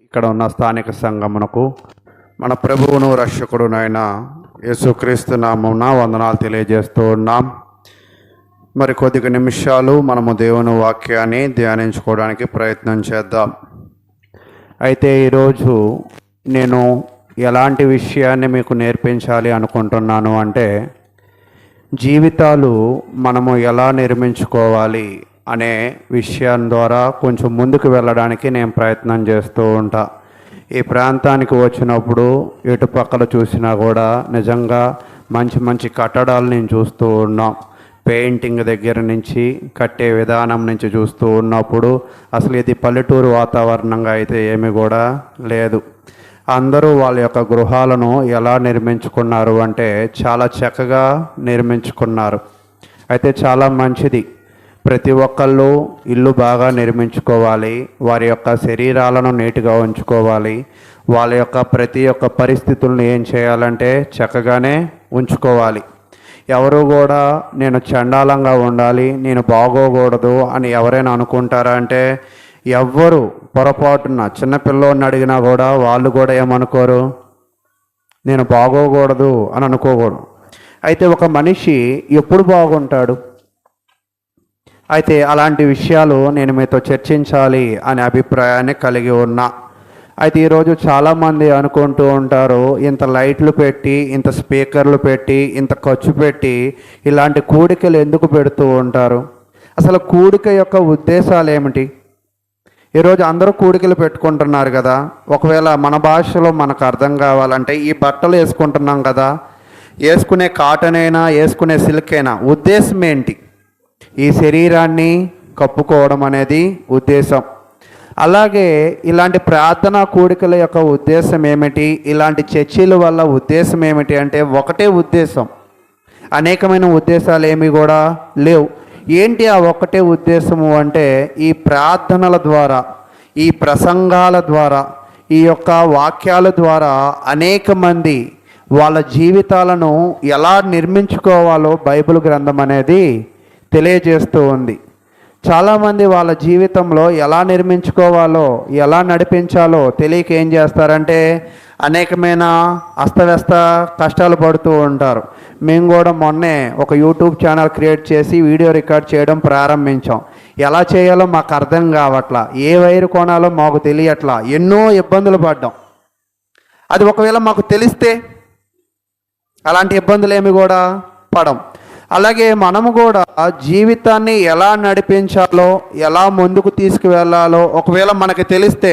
ఇక్కడ ఉన్న స్థానిక సంఘమునకు మన ప్రభువును రక్షకుడునైన యేసుక్రీస్తు నామమున వందనాలు తెలియజేస్తూ ఉన్నాం. మరి కొద్ది నిమిషాలు మనము దేవుని వాక్యాన్ని ధ్యానించుకోవడానికి ప్రయత్నం చేద్దాం. అయితే ఈరోజు నేను ఎలాంటి విషయాన్ని మీకు నేర్పించాలి అనుకుంటున్నాను అంటే, జీవితాలు మనము ఎలా నిర్మించుకోవాలి అనే విషయం ద్వారా కొంచెం ముందుకు వెళ్ళడానికి నేను ప్రయత్నం చేస్తూ ఉంటా. ఈ ప్రాంతానికి వచ్చినప్పుడు ఎటు పక్కల చూసినా కూడా నిజంగా మంచి మంచి కట్టడాలు నేను చూస్తూ ఉన్నాం. పెయింటింగ్ దగ్గర నుంచి కట్టే విధానం నుంచి చూస్తూ ఉన్నప్పుడు అసలు ఇది పల్లెటూరు వాతావరణంగా అయితే ఏమీ కూడా లేదు. అందరూ వాళ్ళ యొక్క గృహాలను ఎలా నిర్మించుకున్నారు అంటే చాలా చక్కగా నిర్మించుకున్నారు. అయితే చాలా మంచిది. ప్రతి ఒక్కళ్ళు ఇల్లు బాగా నిర్మించుకోవాలి, వారి యొక్క శరీరాలను నీట్గా ఉంచుకోవాలి, వాళ్ళ యొక్క ప్రతి ఒక్క పరిస్థితులను ఏం చేయాలంటే చక్కగానే ఉంచుకోవాలి. ఎవరు కూడా నేను చండాలంగా ఉండాలి, నేను బాగోకూడదు అని ఎవరైనా అనుకుంటారా అంటే ఎవ్వరు పొరపాటున చిన్నపిల్లోని అడిగినా కూడా వాళ్ళు కూడా ఏమనుకోరు, నేను బాగోకూడదు అని అనుకోకూడదు. అయితే ఒక మనిషి ఎప్పుడు బాగుంటాడు? అయితే అలాంటి విషయాలు నేను మీతో చర్చించాలి అనే అభిప్రాయాన్ని కలిగి ఉన్నా. అయితే ఈరోజు చాలామంది అనుకుంటూ ఉంటారు, ఇంత లైట్లు పెట్టి, ఇంత స్పీకర్లు పెట్టి, ఇంత ఖర్చు పెట్టి ఇలాంటి కూడికలు ఎందుకు పెడుతూ ఉంటారు? అసలు కూడిక యొక్క ఉద్దేశాలు ఏమిటి? ఈరోజు అందరూ కూడికలు పెట్టుకుంటున్నారు కదా. ఒకవేళ మన భాషలో మనకు అర్థం కావాలంటే, ఈ బట్టలు వేసుకుంటున్నాం కదా, వేసుకునే కాటన్ అయినా వేసుకునే సిల్క్ అయినా ఉద్దేశం ఏంటి? ఈ శరీరాన్ని కప్పుకోవడం అనేది ఉద్దేశం. అలాగే ఇలాంటి ప్రార్థనా కూడికల యొక్క ఉద్దేశం ఏమిటి? ఇలాంటి చర్చిల వల్ల ఉద్దేశం ఏమిటి అంటే ఒకటే ఉద్దేశం, అనేకమైన ఉద్దేశాలు ఏమి కూడా లేవు. ఏంటి ఆ ఒక్కటే ఉద్దేశము అంటే, ఈ ప్రార్థనల ద్వారా, ఈ ప్రసంగాల ద్వారా, ఈ యొక్క వాక్యాల ద్వారా అనేక మంది వాళ్ళ జీవితాలను ఎలా నిర్మించుకోవాలో బైబిల్ గ్రంథం అనేది తెలియజేస్తూ ఉంది. చాలామంది వాళ్ళ జీవితంలో ఎలా నిర్మించుకోవాలో, ఎలా నడిపించాలో తెలియక ఏం చేస్తారంటే అనేకమైన అస్తవ్యస్త కష్టాలు పడుతూ ఉంటారు. మేము కూడా మొన్నే ఒక యూట్యూబ్ ఛానల్ క్రియేట్ చేసి వీడియో రికార్డ్ చేయడం ప్రారంభించాం. ఎలా చేయాలో మాకు అర్థం కావట్లా, ఏ వైరు కొనాలో మాకు తెలియట్లా, ఎన్నో ఇబ్బందులు పడ్డాం. అది ఒకవేళ మాకు తెలిస్తే అలాంటి ఇబ్బందులు ఏమి కూడా పడం. అలాగే మనము కూడా జీవితాన్ని ఎలా నడిపించాలో, ఎలా ముందుకు తీసుకువెళ్ళాలో ఒకవేళ మనకి తెలిస్తే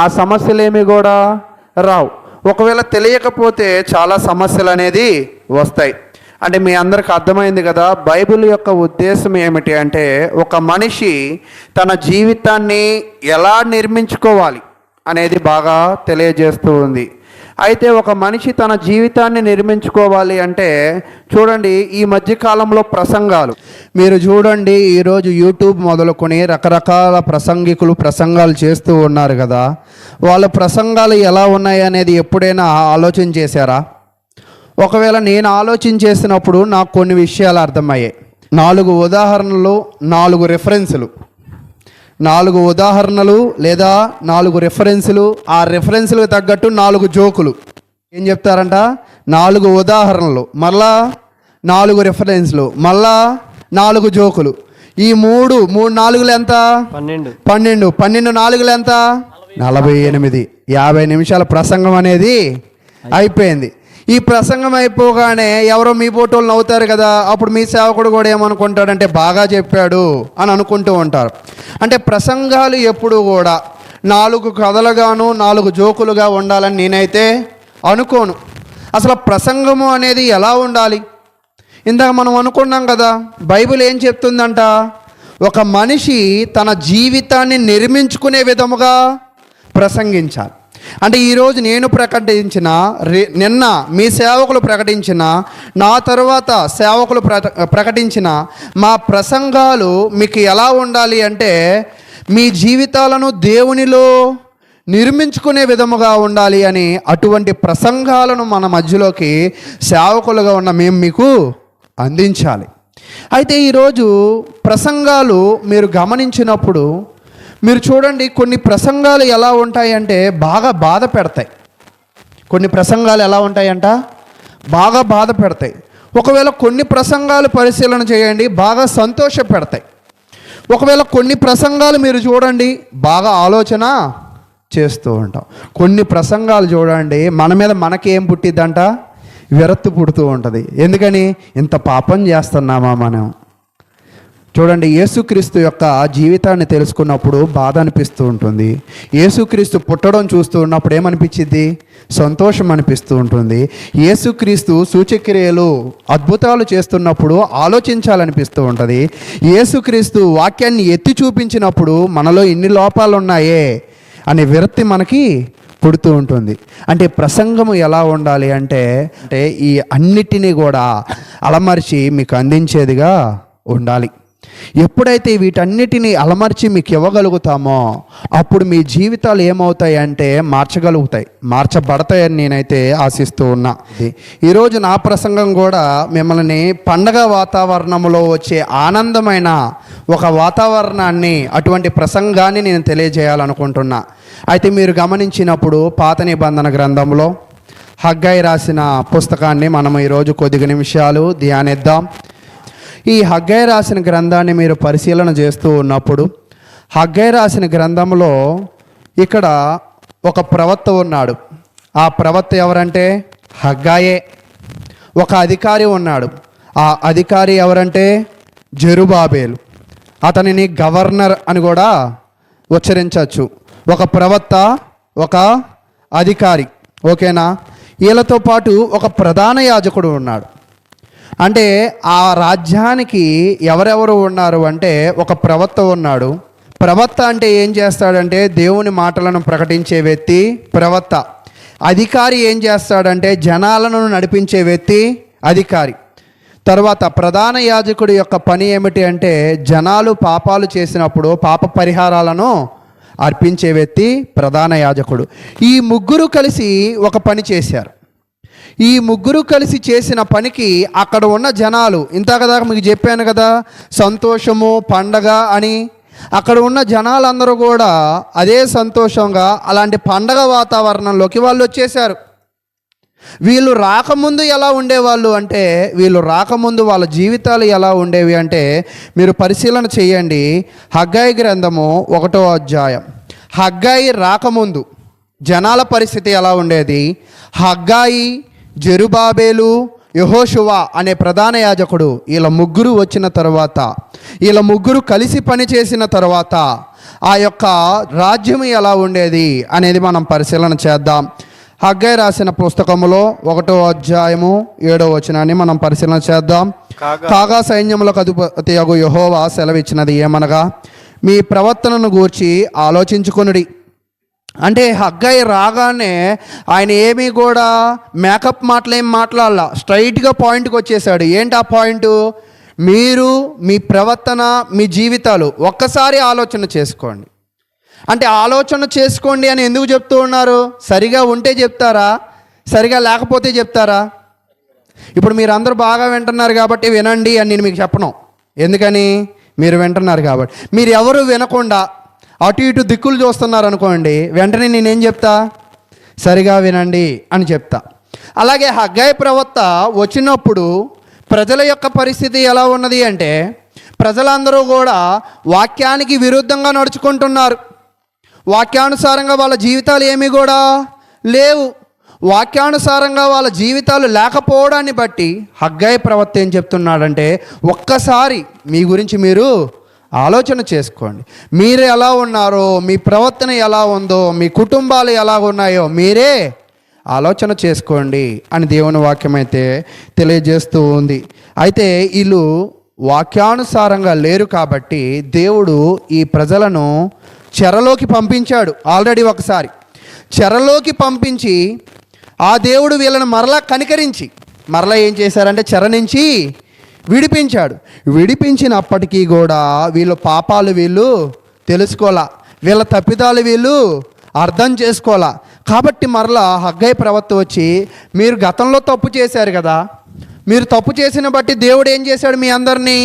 ఆ సమస్యలు ఏమి కూడా రావు. ఒకవేళ తెలియకపోతే చాలా సమస్యలు అనేది వస్తాయి. అంటే మీ అందరికి అర్థమైంది కదా, బైబిల్ యొక్క ఉద్దేశం ఏమిటి అంటే ఒక మనిషి తన జీవితాన్ని ఎలా నిర్మించుకోవాలి అనేది బాగా తెలియజేస్తూ ఉంది. అయితే ఒక మనిషి తన జీవితాన్ని నిర్మించుకోవాలి అంటే చూడండి, ఈ మధ్యకాలంలో ప్రసంగాలు మీరు చూడండి, ఈరోజు యూట్యూబ్ మొదలుకొని రకరకాల ప్రసంగికులు ప్రసంగాలు చేస్తూ ఉన్నారు కదా. వాళ్ళ ప్రసంగాలు ఎలా ఉన్నాయి అనేది ఎప్పుడైనా ఆలోచన చేశారా? ఒకవేళ నేను ఆలోచన చేసినప్పుడు నాకు కొన్ని విషయాలు అర్థమయ్యాయి. 4 ఉదాహరణలు, 4 రెఫరెన్సులు, 4 ఉదాహరణలు లేదా 4 రెఫరెన్సులు, ఆ రెఫరెన్సులకు తగ్గట్టు 4 జోకులు. ఏం చెప్తారంట? 4 ఉదాహరణలు, మళ్ళా 4 రెఫరెన్సులు, మళ్ళా 4 జోకులు. ఈ 3 4 ఎంత? 12. 12 4 ఎంత? 48. 50 నిమిషాల ప్రసంగం అనేది అయిపోయింది. ఈ ప్రసంగం అయిపోగానే ఎవరో మీ ఫోటోలు నవ్వుతారు కదా, అప్పుడు మీ సేవకుడు కూడా ఏమనుకుంటాడంటే బాగా చెప్పాడు అని అనుకుంటూ ఉంటారు. అంటే ప్రసంగాలు ఎప్పుడు కూడా 4 కథలుగాను 4 జోకులుగా ఉండాలని నేనైతే అనుకోను. అసలు ప్రసంగము అనేది ఎలా ఉండాలి? ఇందాక మనం అనుకున్నాం కదా, బైబిల్ ఏం చెప్తుందంట, ఒక మనిషి తన జీవితాన్ని నిర్మించుకునే విధముగా ప్రసంగించాలి. అంటే ఈరోజు నేను ప్రకటించిన, నిన్న మీ సేవకులు ప్రకటించిన, నా తరువాత సేవకులు ప్రకటించిన మా ప్రసంగాలు మీకు ఎలా ఉండాలి అంటే మీ జీవితాలను దేవునిలో నిర్మించుకునే విధముగా ఉండాలి అని అటువంటి ప్రసంగాలను మన మధ్యలోకి సేవకులుగా ఉన్న మేము మీకు అందించాలి. అయితే ఈరోజు ప్రసంగాలు మీరు గమనించినప్పుడు మీరు చూడండి, కొన్ని ప్రసంగాలు ఎలా ఉంటాయంటే బాగా బాధ పెడతాయి. కొన్ని ప్రసంగాలు ఎలా ఉంటాయంట, బాగా బాధ పెడతాయి. ఒకవేళ కొన్ని ప్రసంగాలు పరిశీలన చేయండి, బాగా సంతోష పెడతాయి. ఒకవేళ కొన్ని ప్రసంగాలు మీరు చూడండి, బాగా ఆలోచన చేస్తూ ఉంటాం. కొన్ని ప్రసంగాలు చూడండి, మన మీద మనకేం పుట్టిద్దంట, విరక్తి పుడుతూ ఉంటుంది. ఎందుకని? ఇంత పాపం చేస్తున్నామా మనం. చూడండి, యేసుక్రీస్తు యొక్క జీవితాన్ని తెలుసుకున్నప్పుడు బాధ అనిపిస్తూ ఉంటుంది. యేసుక్రీస్తు పుట్టడం చూస్తూ ఉన్నప్పుడు ఏమనిపించింది? సంతోషం అనిపిస్తూ ఉంటుంది. యేసుక్రీస్తు సూచక్రియలు అద్భుతాలు చేస్తున్నప్పుడు ఆలోచించాలనిపిస్తూ ఉంటుంది. యేసుక్రీస్తు వాక్యాన్ని ఎత్తి చూపించినప్పుడు మనలో ఎన్ని లోపాలు ఉన్నాయే అనే విరక్తి మనకి పుడుతూ ఉంటుంది. అంటే ప్రసంగము ఎలా ఉండాలి అంటే ఈ అన్నిటినీ కూడా అలమర్చి మీకు అందించేదిగా ఉండాలి. ఎప్పుడైతే వీటన్నిటిని అలమర్చి మీకు ఇవ్వగలుగుతామో అప్పుడు మీ జీవితాలు ఏమవుతాయంటే మార్చబడతాయని నేనైతే ఆశిస్తూ ఉన్నా. ఈరోజు నా ప్రసంగం కూడా మిమ్మల్ని పండగ వాతావరణంలో వచ్చే ఆనందమైన ఒక వాతావరణాన్ని, అటువంటి ప్రసంగాన్ని నేను తెలియజేయాలనుకుంటున్నా. అయితే మీరు గమనించినప్పుడు పాత నిబంధన గ్రంథంలో హగ్గై రాసిన పుస్తకాన్ని మనం ఈరోజు కొద్ది నిమిషాలు ధ్యానిద్దాం. ఈ హగ్గై రాసిన గ్రంథాన్ని మీరు పరిశీలన చేస్తూ ఉన్నప్పుడు హగ్గై రాసిన గ్రంథంలో ఇక్కడ ఒక ప్రవక్త ఉన్నాడు. ఆ ప్రవక్త ఎవరంటే హగ్గాయే. ఒక అధికారి ఉన్నాడు. ఆ అధికారి ఎవరంటే జెరుబాబేలు. అతనిని గవర్నర్ అని కూడా ఉచ్చరించవచ్చు. ఒక ప్రవక్త, ఒక అధికారి, ఓకేనా. వీళ్ళతో పాటు ఒక ప్రధాన యాజకుడు ఉన్నాడు. అంటే ఆ రాజ్యానికి ఎవరెవరు ఉన్నారు అంటే ఒక ప్రవక్త ఉన్నాడు. ప్రవక్త అంటే ఏం చేస్తాడంటే దేవుని మాటలను ప్రకటించే వ్యక్తి ప్రవక్త. అధికారి ఏం చేస్తాడంటే జనాలను నడిపించే వ్యక్తి అధికారి. తర్వాత ప్రధాన యాజకుడి యొక్క పని ఏమిటి అంటే జనాలు పాపాలు చేసినప్పుడు పాప పరిహారాలను అర్పించే వ్యక్తి ప్రధాన యాజకుడు. ఈ ముగ్గురు కలిసి ఒక పని చేశారు. ఈ ముగ్గురు కలిసి చేసిన పనికి అక్కడ ఉన్న జనాలు, ఇంతకదాకా మీకు చెప్పాను కదా, సంతోషము పండగ అని. అక్కడ ఉన్న జనాలందరూ కూడా అదే సంతోషంగా అలాంటి పండగ వాతావరణంలోకి వాళ్ళు వచ్చేసారు. వీళ్ళు రాకముందు ఎలా ఉండేవాళ్ళు అంటే, వీళ్ళు రాకముందు వాళ్ళ జీవితాలు ఎలా ఉండేవి అంటే మీరు పరిశీలన చేయండి. హగ్గై గ్రంథము 1వ అధ్యాయం. హగ్గై రాకముందు జనాల పరిస్థితి ఎలా ఉండేది? హగ్గాయి, జెరుబాబేలు, యెహోషువ అనే ప్రధాన యాజకుడు, వీళ్ళ ముగ్గురు వచ్చిన తర్వాత, వీళ్ళ ముగ్గురు కలిసి పనిచేసిన తర్వాత ఆ యొక్క రాజ్యం ఎలా ఉండేది అనేది మనం పరిశీలన చేద్దాం. హగ్గై రాసిన పుస్తకములో 1వ అధ్యాయము 7వ వచనాన్ని మనం పరిశీలన చేద్దాం. కాగా సైన్యములకు అధిపతి యగు యెహోవా సెలవిచ్చినది ఏమనగా, మీ ప్రవర్తనను గూర్చి ఆలోచించుకొనుడి. అంటే హగ్గై రాగానే ఆయన ఏమీ కూడా మేకప్ మాటలేం మాట్లాడాల, స్ట్రైట్గా పాయింట్కి వచ్చేసాడు. ఏంటి ఆ పాయింట్? మీరు మీ ప్రవర్తన, మీ జీవితాలు ఒక్కసారి ఆలోచన చేసుకోండి. అంటే ఆలోచన చేసుకోండి అని ఎందుకు చెప్తూ ఉన్నారు? సరిగా ఉంటే చెప్తారా, సరిగా లేకపోతే చెప్తారా? ఇప్పుడు మీరు అందరూ బాగా వింటున్నారు కాబట్టి వినండి అని నేను మీకు చెప్పను. ఎందుకని? మీరు వింటున్నారు కాబట్టి. మీరు ఎవరు వినకుండా అటు ఇటు దిక్కులు చూస్తున్నారు అనుకోండి, వెంటనే నేనేం చెప్తా? సరిగా వినండి అని చెప్తా. అలాగే హగ్గై ప్రవక్త వచ్చినప్పుడు ప్రజల యొక్క పరిస్థితి ఎలా ఉన్నది అంటే, ప్రజలందరూ కూడా వాక్యానికి విరుద్ధంగా నడుచుకుంటున్నారు. వాక్యానుసారంగా వాళ్ళ జీవితాలు ఏమీ కూడా లేవు. వాక్యానుసారంగా వాళ్ళ జీవితాలు లేకపోవడాన్ని బట్టి హగ్గై ప్రవక్త ఏం చెప్తున్నాడంటే, ఒక్కసారి మీ గురించి మీరు ఆలోచన చేసుకోండి. మీరు ఎలా ఉన్నారో, మీ ప్రవర్తన ఎలా ఉందో, మీ కుటుంబాలు ఎలా ఉన్నాయో మీరే ఆలోచన చేసుకోండి అని దేవుని వాక్యం అయితే తెలియజేస్తూ ఉంది. అయితే వీళ్ళు వాక్యానుసారంగా లేరు కాబట్టి దేవుడు ఈ ప్రజలను చెరలోకి పంపించాడు. ఆల్రెడీ ఒకసారి చెరలోకి పంపించి ఆ దేవుడు వీళ్ళని మరలా కనికరించి మరలా ఏం చేశారంటే చెర నుంచి విడిపించాడు. విడిపించినప్పటికీ కూడా వీళ్ళ పాపాలు వీళ్ళు తెలుసుకోవాలా, వీళ్ళ తప్పిదాలు వీళ్ళు అర్థం చేసుకోవాలా. కాబట్టి మరలా హగ్గై ప్రవక్త వచ్చి, మీరు గతంలో తప్పు చేశారు కదా, మీరు తప్పు చేసిన బట్టి దేవుడు ఏం చేశాడు? మీ అందరినీ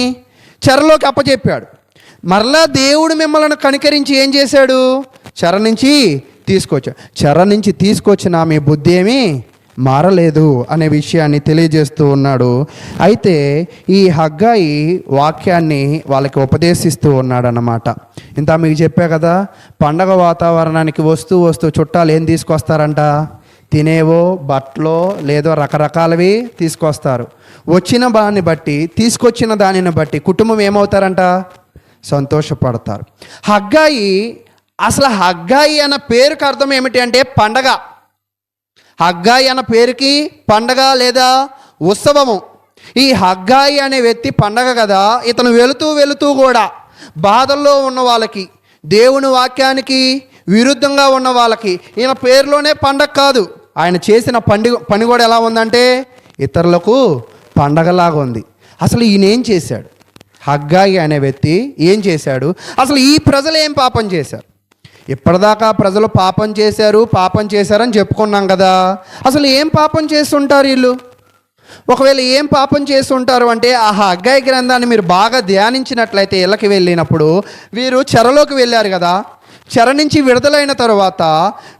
చెరలోకి అప్పచెప్పాడు. మరలా దేవుడు మిమ్మల్ని కనికరించి ఏం చేశాడు? చెర నుంచి తీసుకొచ్చాడు. చెర నుంచి తీసుకొచ్చిన మీ బుద్ధి ఏమీ మారలేదు అనే విషయాన్ని తెలియజేస్తూ ఉన్నాడు. అయితే ఈ హగ్గాయి వాక్యాన్ని వాళ్ళకి ఉపదేశిస్తూ ఉన్నాడు అన్నమాట. ఇంత మీకు చెప్పా కదా, పండగ వాతావరణానికి వస్తూ చుట్టాలు ఏం తీసుకొస్తారంట? తినేవో, బట్టలో, లేదో రకరకాలవి తీసుకొస్తారు. వచ్చిన దాన్ని బట్టి, తీసుకొచ్చిన దానిని బట్టి కుటుంబం ఏమవుతారంట? సంతోషపడతారు. హగ్గాయి, అసలు హగ్గాయి అన్న పేరుకి అర్థం ఏమిటి అంటే పండగ. హగ్గాయి అన్న పేరుకి పండగ లేదా ఉత్సవము. ఈ హగ్గాయి అనే వ్యక్తి పండగ కదా, ఇతను వెళుతూ కూడా బాధల్లో ఉన్న వాళ్ళకి, దేవుని వాక్యానికి విరుద్ధంగా ఉన్న వాళ్ళకి, ఈయన పేరులోనే పండగ కాదు, ఆయన చేసిన పని కూడా ఎలా ఉందంటే ఇతరులకు పండగలాగా ఉంది. అసలు ఈయన ఏం చేశాడు? హగ్గాయి అనే వ్యక్తి ఏం చేశాడు? అసలు ఈ ప్రజలు ఏం పాపం చేశారు? ఇప్పటిదాకా ప్రజలు పాపం చేశారని చెప్పుకున్నాం కదా. అసలు ఏం పాపం చేస్తుంటారు వీళ్ళు? ఒకవేళ ఏం పాపం చేస్తుంటారు అంటే, ఆ హగ్గాయి గ్రంథాన్ని మీరు బాగా ధ్యానించినట్లయితే ఇళ్ళకి వెళ్ళినప్పుడు, వీరు చెరలోకి వెళ్ళారు కదా. చెర నుంచి విడుదలైన తర్వాత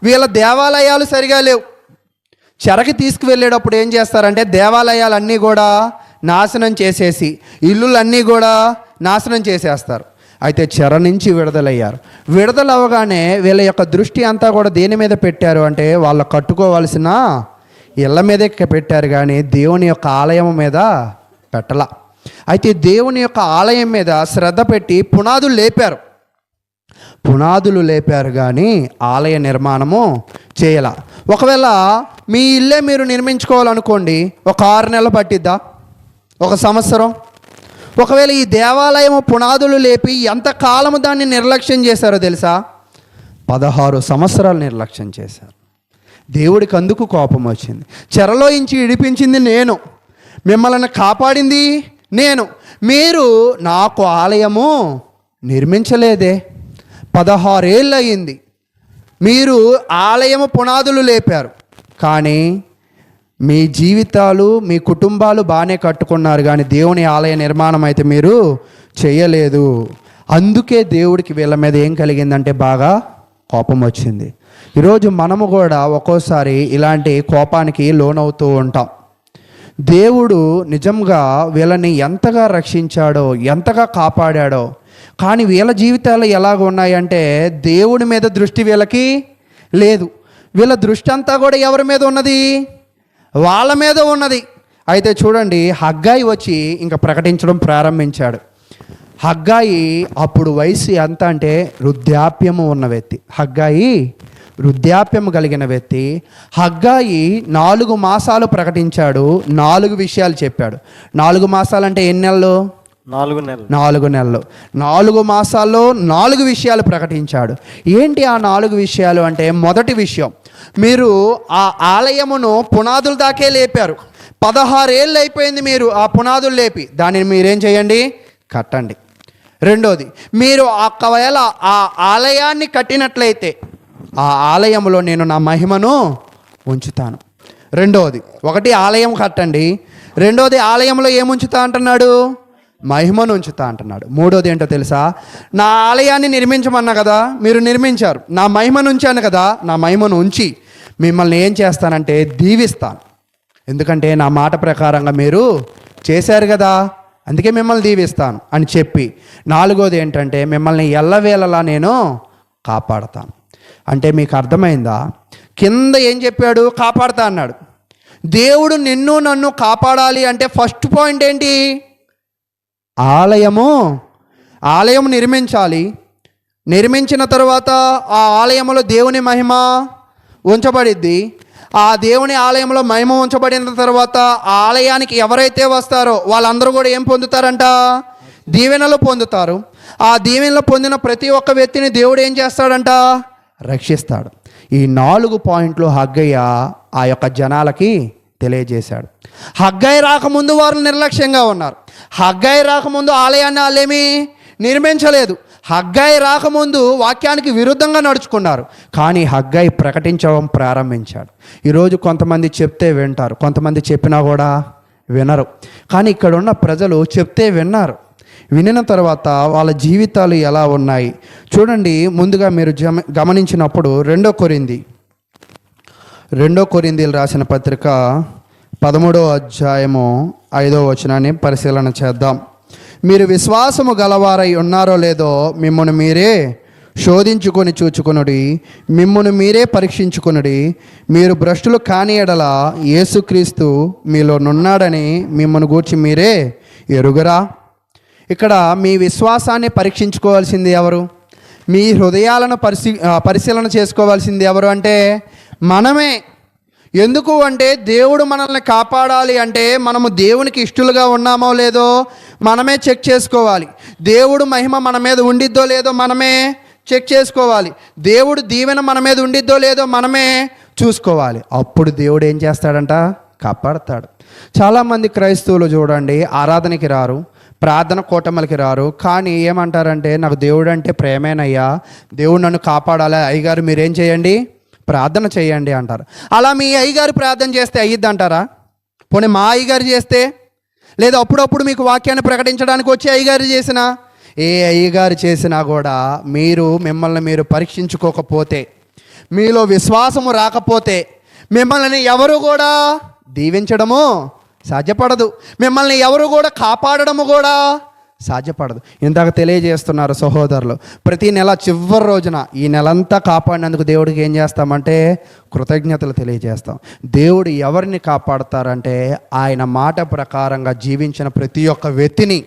వీళ్ళ దేవాలయాలు సరిగా లేవు. చెరకి తీసుకువెళ్ళేటప్పుడు ఏం చేస్తారంటే దేవాలయాలన్నీ కూడా నాశనం చేసేసి, ఇల్లులన్నీ కూడా నాశనం చేసేస్తారు. అయితే చెర నుంచి విడుదలయ్యారు. విడుదలవగానే వీళ్ళ యొక్క దృష్టి అంతా కూడా దేని మీద పెట్టారు అంటే, వాళ్ళు కట్టుకోవాల్సిన ఇళ్ళ మీదే పెట్టారు, కానీ దేవుని యొక్క ఆలయం మీద పెట్టలా. అయితే దేవుని యొక్క ఆలయం మీద శ్రద్ధ పెట్టి పునాదులు లేపారు కానీ ఆలయ నిర్మాణము చేయాల. ఒకవేళ మీ ఇల్లే మీరు నిర్మించుకోవాలనుకోండి, ఒక 6 నెలలు పట్టిద్దా? ఒక సంవత్సరం? ఒకవేళ ఈ దేవాలయము పునాదులు లేపి ఎంతకాలము దాన్ని నిర్లక్ష్యం చేశారో తెలుసా? 16 సంవత్సరాలు నిర్లక్ష్యం చేశారు. దేవుడికి అందుకు కోపం వచ్చింది. చెరలో ఇంచి ఇడిపించింది నేను, మిమ్మల్ని కాపాడింది నేను, మీరు నాకు ఆలయము నిర్మించలేదే. 16 ఏళ్ళు అయ్యింది, మీరు ఆలయము పునాదులు లేపారు, కానీ మీ జీవితాలు, మీ కుటుంబాలు బాగానే కట్టుకున్నారు, కానీ దేవుని ఆలయ నిర్మాణం అయితే మీరు చేయలేదు. అందుకే దేవుడికి వీళ్ళ మీద ఏం కలిగిందంటే బాగా కోపం వచ్చింది. ఈరోజు మనము కూడా ఒక్కోసారి ఇలాంటి కోపానికి లోనవుతూ ఉంటాం. దేవుడు నిజంగా వీళ్ళని ఎంతగా రక్షించాడో, ఎంతగా కాపాడాడో, కానీ వీళ్ళ జీవితాలు ఎలాగ ఉన్నాయంటే దేవుడి మీద దృష్టి వీళ్ళకి లేదు. వీళ్ళ దృష్టి అంతా కూడా ఎవరి మీద ఉన్నది? వాళ్ళ మీద ఉన్నది. అయితే చూడండి, హగ్గాయి వచ్చి ఇంకా ప్రకటించడం ప్రారంభించాడు. హగ్గాయి అప్పుడు వయసు ఎంత అంటే వృద్ధాప్యము ఉన్న వ్యక్తి. హగ్గాయి వృద్ధాప్యము కలిగిన వ్యక్తి. హగ్గాయి 4 మాసాలు ప్రకటించాడు, 4 విషయాలు చెప్పాడు. 4 మాసాలు అంటే ఎన్ని నెలలు? 4 నెలలు. 4 నెలలు. 4 మాసాల్లో 4 విషయాలు ప్రకటించాడు. ఏంటి ఆ 4 విషయాలు అంటే, మొదటి విషయం, మీరు ఆ ఆలయమును పునాదుల దాకే లేపారు. 16 ఏళ్ళు అయిపోయింది మీరు ఆ పునాదులు లేపి, దానిని మీరేం చేయండి? కట్టండి. రెండోది, మీరు ఒకవేళ ఆ ఆలయాన్ని కట్టినట్లయితే ఆ ఆలయంలో నేను నా మహిమను ఉంచుతాను. రెండోది, ఒకటి ఆలయం కట్టండి, రెండోది ఆలయంలో ఏముంచుతా అంటున్నాడు? మహిమను ఉంచుతా అంటున్నాడు. మూడోది ఏంటో తెలుసా? నా ఆలయాన్ని నిర్మించమన్నా కదా, మీరు నిర్మించారు. నా మహిమను ఉంచాను కదా, నా మహిమను ఉంచి మిమ్మల్ని ఏం చేస్తానంటే దీవిస్తాను. ఎందుకంటే నా మాట ప్రకారంగా మీరు చేశారు కదా, అందుకే మిమ్మల్ని దీవిస్తాను అని చెప్పి, నాలుగోది ఏంటంటే మిమ్మల్ని ఎల్లవేళలా నేను కాపాడతాను. అంటే మీకు అర్థమైందా? కింద ఏం చెప్పాడు? కాపాడుతా అన్నాడు. దేవుడు నిన్ను నన్ను కాపాడాలి అంటే ఫస్ట్ పాయింట్ ఏంటి? ఆలయం నిర్మించాలి. నిర్మించిన తర్వాత ఆ ఆలయంలో దేవుని మహిమ ఉంచబడిద్ది. ఆ దేవుని ఆలయంలో మహిమ ఉంచబడిన తర్వాత ఆ ఆలయానికి ఎవరైతే వస్తారో వాళ్ళందరూ కూడా ఏం పొందుతారంట? దీవెనలు పొందుతారు. ఆ దీవెనలు పొందిన ప్రతి ఒక్క వ్యక్తిని దేవుడు ఏం చేస్తాడంట? రక్షిస్తాడు. ఈ 4 పాయింట్లు హగ్గయ్య ఆ యొక్క జనాలకి తెలియజేశాడు. హగ్గయ్య రాకముందు వారు నిర్లక్ష్యంగా ఉన్నారు. హగ్గయ్య రాకముందు ఆలయాన్ని వాళ్ళేమీ నిర్మించలేదు. హగ్గయ్య రాకముందు వాక్యానికి విరుద్ధంగా నడుచుకున్నారు. కానీ హగ్గయ్య ప్రకటించడం ప్రారంభించాడు. ఈరోజు కొంతమంది చెప్తే వింటారు, కొంతమంది చెప్పినా కూడా వినరు. కానీ ఇక్కడ ఉన్న ప్రజలు చెప్తే విన్నారు. వినిన తర్వాత వాళ్ళ జీవితాలు ఎలా ఉన్నాయి చూడండి. ముందుగా మీరు గమనించినప్పుడు రెండో కొరింథీయులు రాసిన పత్రిక 13వ అధ్యాయము 5వ వచనాన్ని పరిశీలన చేద్దాం. మీరు విశ్వాసము గలవారై ఉన్నారో లేదో మిమ్మును మీరే శోధించుకొని చూచుకొనుడి, మిమ్మును మీరే పరీక్షించుకొనుడి. మీరు భ్రష్టులు కాని ఎడల యేసుక్రీస్తు మీలో నున్నాడని మిమ్మల్ని గూర్చి మీరే ఎరుగరా. ఇక్కడ మీ విశ్వాసాన్ని పరీక్షించుకోవాల్సింది ఎవరు? మీ హృదయాలను పరిశీలన చేసుకోవాల్సింది ఎవరు అంటే మనమే. ఎందుకు అంటే దేవుడు మనల్ని కాపాడాలి అంటే మనము దేవునికి ఇష్టలుగా ఉన్నామో లేదో మనమే చెక్ చేసుకోవాలి. దేవుడు మహిమ మన మీద ఉండిద్దో లేదో మనమే చెక్ చేసుకోవాలి. దేవుడు దీవెన మన మీద ఉండిద్దో లేదో మనమే చూసుకోవాలి. అప్పుడు దేవుడు ఏం చేస్తాడంట? కాపాడతాడు. చాలామంది క్రైస్తవులు చూడండి, ఆరాధనకి రారు, ప్రార్థన కూటములకి రారు, కానీ ఏమంటారంటే నాకు దేవుడు అంటే ప్రేమేనయ్యా, దేవుడు నన్ను కాపాడాలి, అయ్యగారు మీరేం చేయండి, ప్రార్థన చేయండి అంటారు. అలా మీ అయ్యగారు ప్రార్థన చేస్తే అయ్యిద్ది అంటారా? పోనీ మా అయ్యగారు చేస్తే, లేదా అప్పుడప్పుడు మీకు వాక్యాన్ని ప్రకటించడానికి వచ్చే అయ్యగారు చేసినా, ఏ అయ్యగారు చేసినా కూడా మిమ్మల్ని మీరు పరీక్షించుకోకపోతే, మీలో విశ్వాసము రాకపోతే మిమ్మల్ని ఎవరు కూడా దీవించడము సాధ్యపడదు, మిమ్మల్ని ఎవరు కూడా కాపాడడము కూడా సాధ్యపడదు. ఇందాక తెలియజేస్తున్నారు సహోదరులు, ప్రతి నెల చివరి రోజున ఈ నెలంతా కాపాడినందుకు దేవుడికి ఏం చేస్తామంటే కృతజ్ఞతలు తెలియజేస్తాం. దేవుడు ఎవరిని కాపాడతారంటే ఆయన మాట ప్రకారంగా జీవించిన ప్రతి ఒక్క వ్యక్తిని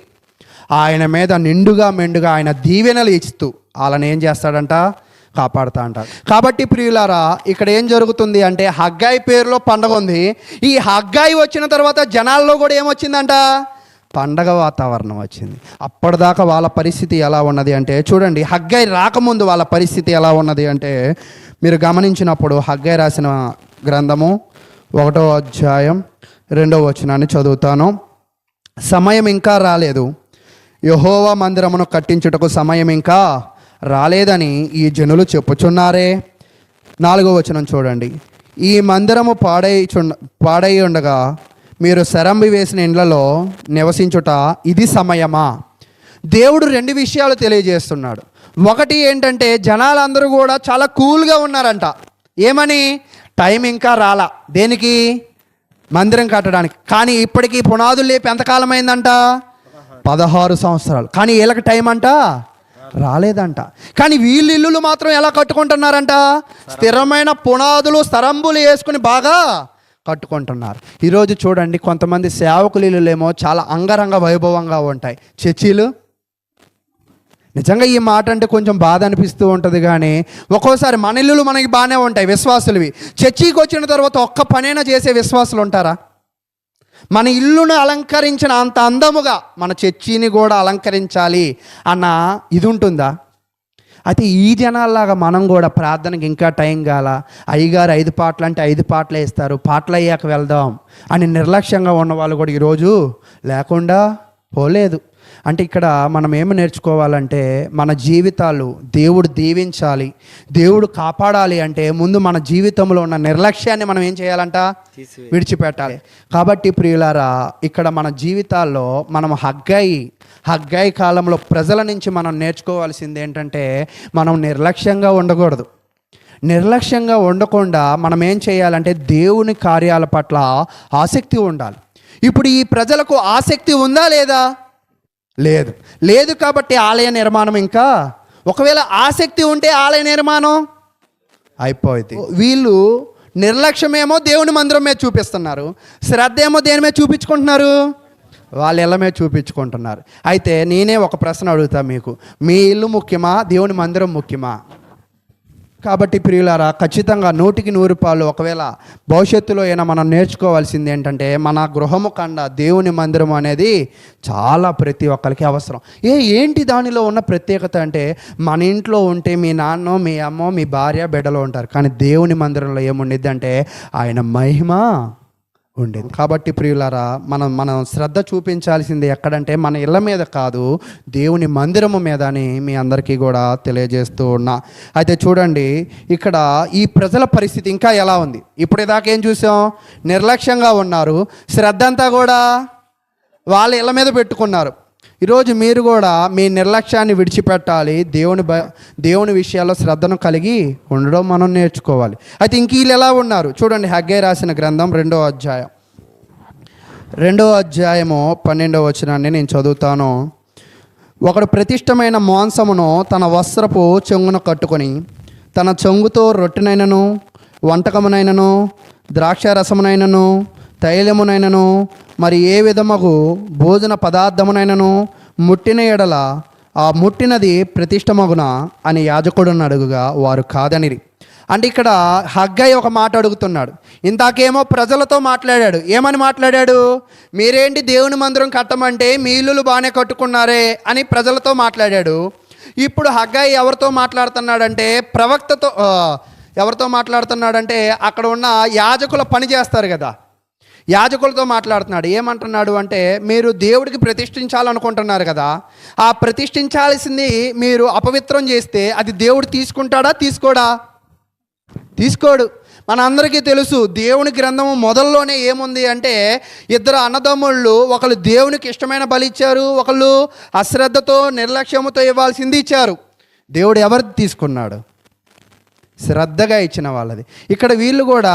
ఆయన మీద నిండుగా మెండుగా ఆయన దీవెనలు ఇస్తూ వాళ్ళని ఏం చేస్తాడంట? కాపాడుతా అంటారు. కాబట్టి ప్రియులారా, ఇక్కడ ఏం జరుగుతుంది అంటే హగ్గాయి పేరులో పండగ ఉంది. ఈ హగ్గాయి వచ్చిన తర్వాత జనాల్లో కూడా ఏమొచ్చిందంట? పండగ వాతావరణం వచ్చింది. అప్పటిదాకా వాళ్ళ పరిస్థితి ఎలా ఉన్నది అంటే చూడండి, హగ్గాయి రాకముందు వాళ్ళ పరిస్థితి ఎలా ఉన్నది అంటే మీరు గమనించినప్పుడు హగ్గాయి రాసిన గ్రంథము 1వ అధ్యాయం 2వ వచనాన్ని చదువుతాను. సమయం ఇంకా రాలేదు, యెహోవా మందిరమును కట్టించుటకు సమయం ఇంకా రాలేదని ఈ జనులు చెప్పుచున్నారే. 4వ వచనం చూడండి, ఈ మందిరము పాడై ఉండగా మీరు శరంబి వేసిన ఇండ్లలో నివసించుట ఇది సమయమా? దేవుడు 2 విషయాలు తెలియజేస్తున్నాడు. ఒకటి ఏంటంటే జనాలందరూ కూడా చాలా కూల్గా ఉన్నారంట. ఏమని? టైం ఇంకా రాలా దేనికి? మందిరం కట్టడానికి. కానీ ఇప్పటికీ పునాదులు లేపి ఎంతకాలం అయిందంట? 16 సంవత్సరాలు. కానీ వీళ్ళకి టైం అంట రాలేదంట. కానీ వీళ్ళ ఇల్లులు మాత్రం ఎలా కట్టుకుంటున్నారంట? స్థిరమైన పునాదులు స్తరంబులు వేసుకుని బాగా కట్టుకుంటున్నారు. ఈరోజు చూడండి, కొంతమంది సేవకుల ఇల్లులేమో చాలా అంగరంగ వైభవంగా ఉంటాయి. చర్చీలు నిజంగా ఈ మాట అంటే కొంచెం బాధ అనిపిస్తూ ఉంటుంది, కానీ ఒక్కోసారి మన ఇల్లులు మనకి బాగానే ఉంటాయి విశ్వాసులవి. చర్చికి వచ్చిన తర్వాత ఒక్క పనైనా చేసే విశ్వాసులు ఉంటారా? మన ఇల్లును అలంకరించిన అంత అందముగా మన చర్చిని కూడా అలంకరించాలి అన్న ఇది ఉంటుందా? అయితే ఈ జనాల్లాగా మనం కూడా ప్రార్థనకి ఇంకా టైం కాల, అయ్యగారు 5 పాటలు అంటే 5 పాటలే ఇస్తారు, పాటలు అయ్యాక వెళ్దాం అని నిర్లక్ష్యంగా ఉన్న వాళ్ళు కూడా ఈరోజు లేకుండా పోలేదు. అంటే ఇక్కడ మనం ఏమి నేర్చుకోవాలంటే మన జీవితాలు దేవుడు దీవించాలి, దేవుడు కాపాడాలి అంటే ముందు మన జీవితంలో ఉన్న నిర్లక్ష్యాన్ని మనం ఏం చేయాలంట? విడిచిపెట్టాలి. కాబట్టి ప్రియులారా, ఇక్కడ మన జీవితాల్లో మనం హగ్గాయి కాలంలో ప్రజల నుంచి మనం నేర్చుకోవాల్సింది ఏంటంటే మనం నిర్లక్ష్యంగా ఉండకూడదు. నిర్లక్ష్యంగా ఉండకుండా మనం ఏం చేయాలంటే దేవుని కార్యాల పట్ల ఆసక్తి ఉండాలి. ఇప్పుడు ఈ ప్రజలకు ఆసక్తి ఉందా లేదా? లేదు. కాబట్టి ఆలయ నిర్మాణం ఇంకా, ఒకవేళ ఆసక్తి ఉంటే ఆలయ నిర్మాణం అయిపోయింది. వీళ్ళు నిర్లక్ష్యమేమో దేవుని మందిరం మీద చూపిస్తున్నారు, శ్రద్ధ ఏమో దేని మీద చూపించుకుంటున్నారు? వాళ్ళ ఇళ్ళ మీద చూపించుకుంటున్నారు. అయితే నేనే ఒక ప్రశ్న అడుగుతా మీకు, మీ ఇల్లు ముఖ్యమా, దేవుని మందిరం ముఖ్యమా? కాబట్టి ప్రియులారా, ఖచ్చితంగా 100కి 100 ఒకవేళ భవిష్యత్తులో అయినా మనం నేర్చుకోవాల్సింది ఏంటంటే మన గృహము కండ దేవుని మందిరం అనేది చాలా ప్రతి ఒక్కరికి అవసరం. ఏంటి దానిలో ఉన్న ప్రత్యేకత అంటే మన ఇంట్లో ఉంటే మీ నాన్న, మీ అమ్మ, మీ భార్య, బిడ్డలో ఉంటారు, కానీ దేవుని మందిరంలో ఏముండిద్ది అంటే ఆయన మహిమ ఉండేది. కాబట్టి ప్రియులారా, మనం శ్రద్ధ చూపించాల్సింది ఎక్కడంటే మన ఇళ్ళ మీద కాదు, దేవుని మందిరము మీద అని మీ అందరికీ కూడా తెలియజేస్తూ ఉన్నా. అయితే చూడండి, ఇక్కడ ఈ ప్రజల పరిస్థితి ఇంకా ఎలా ఉంది? ఇప్పటిదాకా ఏం చూసాం? నిర్లక్ష్యంగా ఉన్నారు, శ్రద్ధ అంతా కూడా వాళ్ళ ఇళ్ళ మీద పెట్టుకున్నారు. ఈరోజు మీరు కూడా మీ నిర్లక్ష్యాన్ని విడిచిపెట్టాలి, దేవుని విషయాల్లో శ్రద్ధను కలిగి ఉండడం మనం నేర్చుకోవాలి. అయితే ఇంక వీళ్ళు ఎలా ఉన్నారు చూడండి. హగ్గై రాసిన గ్రంథం 2వ అధ్యాయం 12వ వచనాన్ని నేను చదువుతాను. ఒకడు ప్రతిష్టమైన మాంసమును తన వస్త్రపు చెంగున కట్టుకొని తన చెంగుతో రొట్టెనైనను వంటకమునైనను ద్రాక్షారసమునైనను తైలమునైనను మరి ఏ విధమగు భోజన పదార్థమునైనను ముట్టిన ఎడల ఆ ముట్టినది ప్రతిష్టమగున అని యాజకుడును అడుగుగా వారు కాదనిరి. అంటే ఇక్కడ హగ్గై ఒక మాట అడుగుతున్నాడు. ఇందాకేమో ప్రజలతో మాట్లాడాడు. ఏమని మాట్లాడాడు? మీరేంటి దేవుని మందిరం కట్టమంటే మీ ఇల్లులు బాగానే కట్టుకున్నారే అని ప్రజలతో మాట్లాడాడు. ఇప్పుడు హగ్గై ఎవరితో మాట్లాడుతున్నాడంటే ప్రవక్తతో. ఎవరితో మాట్లాడుతున్నాడంటే అక్కడ ఉన్న యాజకుల పని చేస్తారు కదా, యాజకులతో మాట్లాడుతున్నాడు. ఏమంటున్నాడు అంటే, మీరు దేవుడికి ప్రతిష్ఠించాలనుకుంటున్నారు కదా, ఆ ప్రతిష్ఠించాల్సింది మీరు అపవిత్రం చేస్తే అది దేవుడు తీసుకుంటాడా? తీసుకోడు. మన అందరికీ తెలుసు, దేవుని గ్రంథము మొదల్లోనే ఏముంది అంటే, ఇద్దరు అన్నదమ్ముళ్ళు ఒకళ్ళు దేవునికి ఇష్టమైన బలి ఇచ్చారు, ఒకళ్ళు అశ్రద్ధతో నిర్లక్ష్యముతో ఇవ్వాల్సింది ఇచ్చారు. దేవుడు ఎవరిది తీసుకున్నాడు? శ్రద్ధగా ఇచ్చిన వాళ్ళది. ఇక్కడ వీళ్ళు కూడా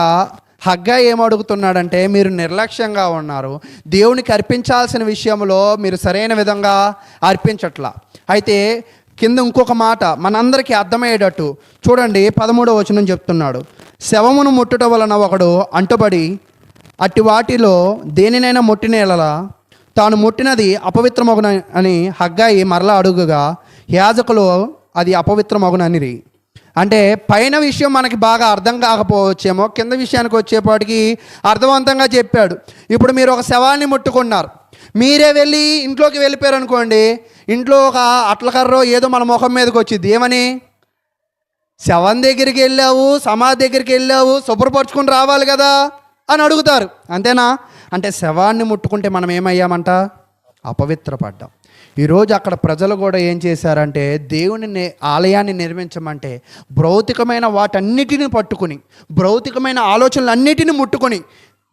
హగ్గై ఏమడుగుతున్నాడంటే, మీరు నిర్లక్ష్యంగా ఉన్నారు, దేవునికి అర్పించాల్సిన విషయంలో మీరు సరైన విధంగా అర్పించట్లా. అయితే కింద ఇంకొక మాట మనందరికీ అర్థమయ్యేటట్టు చూడండి. 13వ వచనం చెప్తున్నాడు, శవమును ముట్టుట వలన ఒకడు అంటుబడి అట్టి వాటిలో దేనినైనా ముట్టిన ఎడల తాను ముట్టినది అపవిత్రమగున అని హగ్గై మరలా అడుగుగా యాజకులు అది అపవిత్రమగుననిరి. అంటే పైన విషయం మనకి బాగా అర్థం కాకపోవచ్చేమో, కింద విషయానికి వచ్చేపాటికి అర్థవంతంగా చెప్పాడు. ఇప్పుడు మీరు ఒక శవాన్ని ముట్టుకున్నారు, మీరే వెళ్ళి ఇంట్లోకి వెళ్ళిపోయారు అనుకోండి, ఇంట్లో ఒక అట్లకర్రో ఏదో మన ముఖం మీదకి వచ్చింది. ఏమని? శవం దగ్గరికి వెళ్ళావు, సమాధి దగ్గరికి వెళ్ళావు, శుభ్రపరుచుకుని రావాలి కదా అని అడుగుతారు. అంతేనా? అంటే శవాన్ని ముట్టుకుంటే మనం ఏమయ్యామంట? అపవిత్రపడ్డాం. ఈరోజు అక్కడ ప్రజలు కూడా ఏం చేశారంటే, దేవుని ఆలయాన్ని నిర్మించమంటే భౌతికమైన వాటన్నిటిని పట్టుకుని, భౌతికమైన ఆలోచనలు అన్నిటిని ముట్టుకొని,